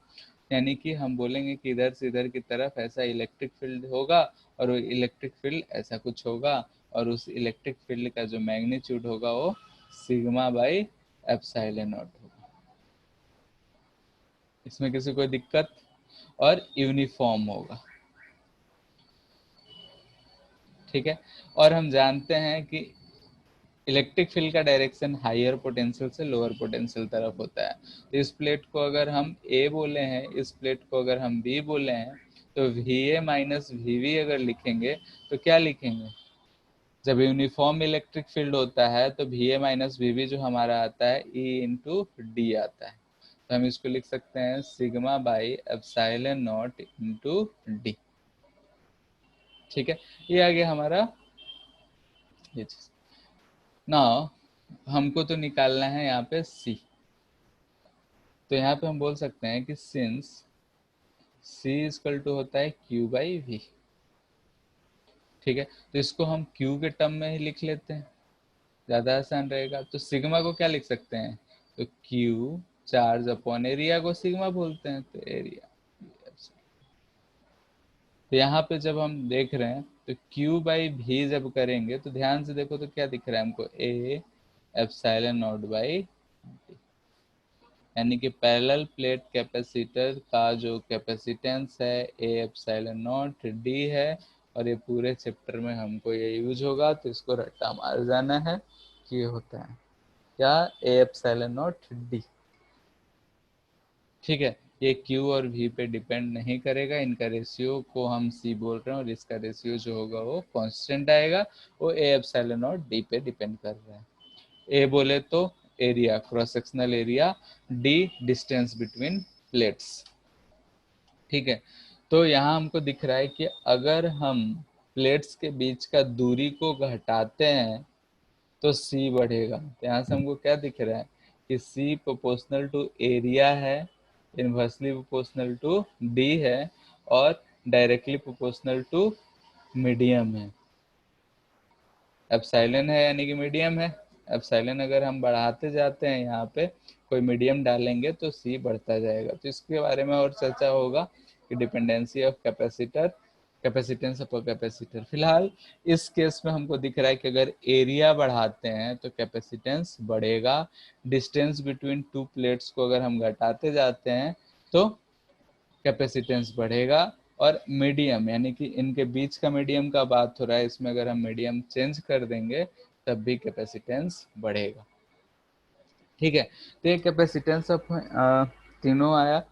यानी कि हम बोलेंगे कि इधर से इधर की तरफ ऐसा इलेक्ट्रिक फील्ड होगा, और वो इलेक्ट्रिक फील्ड ऐसा कुछ होगा, और उस इलेक्ट्रिक फील्ड का जो मैग्नीट्यूड होगा वो सिग्मा बाई एप्सिलॉन नॉट होगा। इसमें किसी कोई दिक्कत, और यूनिफॉर्म होगा। ठीक है, और हम जानते हैं कि इलेक्ट्रिक फील्ड का डायरेक्शन हायर पोटेंशियल से लोअर पोटेंशियल तरफ होता है। तो इस प्लेट को अगर हम ए बोले हैं, इस प्लेट को अगर हम बी बोले हैं, तो V A minus V V अगर लिखेंगे तो क्या लिखेंगे, जब यूनिफॉर्म इलेक्ट्रिक फील्ड होता है तो V A minus V V जो हमारा आता है ई इंटू डी आता है, तो हम इसको लिख सकते हैं sigma by epsilon not into D. ठीक है, ये आ गया हमारा ये चीज। ना हमको तो निकालना है यहाँ पे सी, तो यहाँ पे हम बोल सकते हैं कि सिंस सी इक्वल टू होता है क्यू बाई वी। ठीक है, तो इसको हम क्यू के टर्म में ही लिख लेते हैं, ज़्यादा आसान रहेगा। तो सिग्मा को क्या लिख सकते हैं, तो क्यू चार्ज अपॉन एरिया को सिग्मा बोलते हैं, तो एरिया। तो यहाँ पे जब हम देख रहे हैं तो क्यू बाई भी जब करेंगे तो ध्यान से देखो तो क्या दिख रहा है हमको, ए एप्सिलॉन नॉट बाई, यानी कि पैरेलल प्लेट कैपेसिटर का जो कैपेसिटेंस है ए एप्सिलॉन नॉट डी है, और ये पूरे चैप्टर में हमको ये यूज होगा, तो इसको रट्टा मार जाना है कि ये होता है क्या, ए एप्सिलॉन नॉट डी। ठीक है, ये Q और V पे डिपेंड नहीं करेगा, इनका रेशियो को हम C बोल रहे हैं, और इसका रेशियो जो होगा वो कांस्टेंट आएगा, वो ए एप्सिलॉन नॉट डी पे डिपेंड कर रहा है। ए बोले तो area, cross sectional area, D distance between plates. ठीक है, तो यहाँ हमको दिख रहा है कि अगर हम प्लेट्स के बीच का दूरी को घटाते हैं तो सी बढ़ेगा। तो यहाँ से हमको क्या दिख रहा है कि सी प्रोपोर्शनल टू एरिया है, इनवर्सली प्रोपोर्शनल टू डी है, और डायरेक्टली प्रोपोर्शनल टू मीडियम है। एप्सिलॉन है यानी कि मीडियम है। एप्सिलॉन अगर हम बढ़ाते जाते हैं, यहाँ पे कोई मीडियम डालेंगे तो सी बढ़ता जाएगा। तो इसके बारे में और चर्चा होगा कि dependency of capacitor, capacitance of capacitor. फिलहाल इस केस में हमको दिख रहा है कि अगर एरिया बढ़ाते हैं तो कैपेसिटेंस बढ़ेगा। डिस्टेंस बिटवीन टू प्लेट्स को अगर हम घटाते जाते हैं तो कैपेसिटेंस बढ़ेगा। और मीडियम यानी कि इनके बीच का मीडियम का बात हो रहा है, इसमें अगर हम मीडियम चेंज कर देंगे तब भी कैपेसिटेंस बढ़ेगा। ठीक है, तो ये कैपेसिटेंस ऑफ तीनों आया।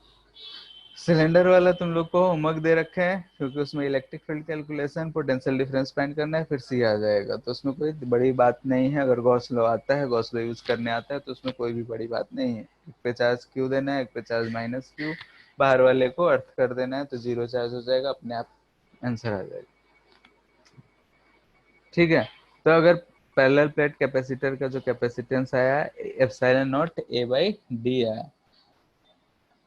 सिलेंडर वाला तुम लोग को होमवर्क दे रखे हैं, क्योंकि उसमें electric field calculation, potential difference find करना है, फिर सी आ जाएगा। तो उसमें कोई बड़ी बात नहीं है। अगर गॉस लॉ आता है, गॉस लॉ यूज करने आता है, तो उसमें कोई भी बड़ी बात नहीं है। एक पे चार्ज क्यू देना है, एक पे चार्ज माइनस क्यू, बाहर वाले को अर्थ कर देना है, तो जीरो चार्ज हो जाएगा, अपने आप आंसर आ जाएगा। ठीक है, तो अगर पैरेलल प्लेट कैपेसिटर का जो कैपेसिटेंस आया epsilon naught A by D आया।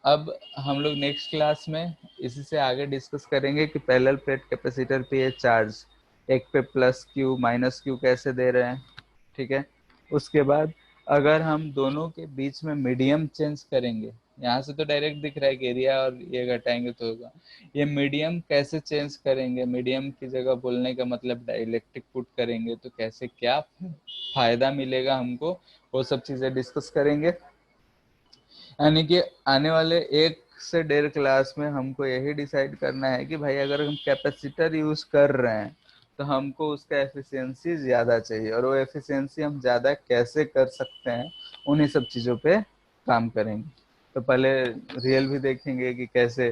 अब हम लोग नेक्स्ट क्लास में इसी से आगे डिस्कस करेंगे कि पैरेलल प्लेट कैपेसिटर पे ये चार्ज एक पे प्लस क्यू माइनस क्यू कैसे दे रहे हैं। ठीक है, उसके बाद अगर हम दोनों के बीच में मीडियम चेंज करेंगे, यहाँ से तो डायरेक्ट दिख रहा है कि एरिया और ये घटाएंगे तो होगा, ये मीडियम कैसे चेंज करेंगे, मीडियम की जगह बोलने का मतलब डाइलेक्ट्रिक पुट करेंगे तो कैसे क्या फायदा मिलेगा हमको, वो सब चीजें डिस्कस करेंगे। यानी कि आने वाले 1 से 1.5 क्लास में हमको यही डिसाइड करना है कि भाई अगर हम कैपेसिटर यूज कर रहे हैं तो हमको उसका एफिशिएंसी ज़्यादा चाहिए, और वो एफिशिएंसी हम ज़्यादा कैसे कर सकते हैं, उन्हीं सब चीज़ों पे काम करेंगे। तो पहले रियल भी देखेंगे कि कैसे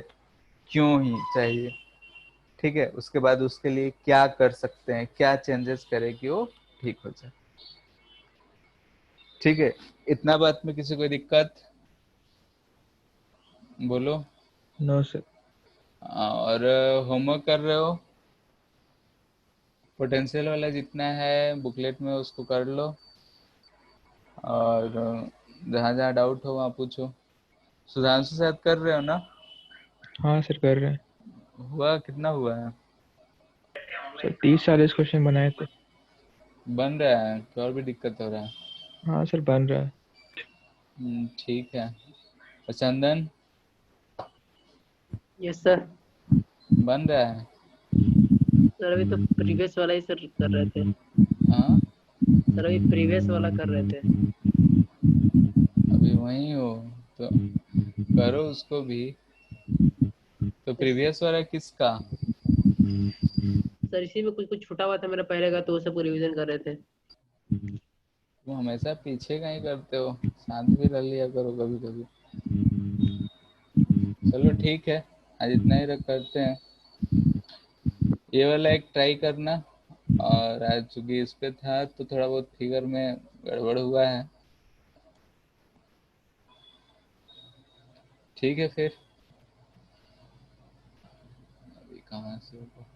क्यों ही चाहिए। ठीक है, उसके बाद उसके लिए क्या कर सकते हैं, क्या चेंजेस करें कि वो ठीक हो जाए। ठीक है, इतना बात में किसी को दिक्कत बोलो। No sir. और होमवर्क कर रहे हो, पोटेंशियल वाला जितना है बुकलेट में उसको कर लो, और जहाँ जहाँ डाउट हो वहाँ पूछो। सुधांशु शायद कर रहे हो ना? हाँ सर कर रहे हैं। हुआ कितना हुआ है? सर 30-40 क्वेश्चन बनाए थे। बन रहा है कि और भी दिक्कत हो रहा है? हाँ सर बन रहा है। ठीक है। और चंदन यस सर। बन रहा है? सर अभी तो प्रीवियस वाला ही सर कर रहे थे। हाँ, सर अभी प्रीवियस वाला कर रहे थे। अभी वहीं हो तो करो उसको भी। तो प्रीवियस वाला किसका? सर इसी में कुछ कुछ छूटा हुआ था मेरा पहले का, तो वो सबको रिवीजन कर रहे थे। तुम हमेशा पीछे का ही करते हो, साथ भी रह लिया करो कभी कभी। चलो ठीक है, आज इतना ही रख करते हैं। ये वाला एक ट्राई करना। और आज चूंकि इस पे था तो थोड़ा बहुत फिगर में गड़बड़ हुआ है। ठीक है फिर, अभी कहाँ से होगा।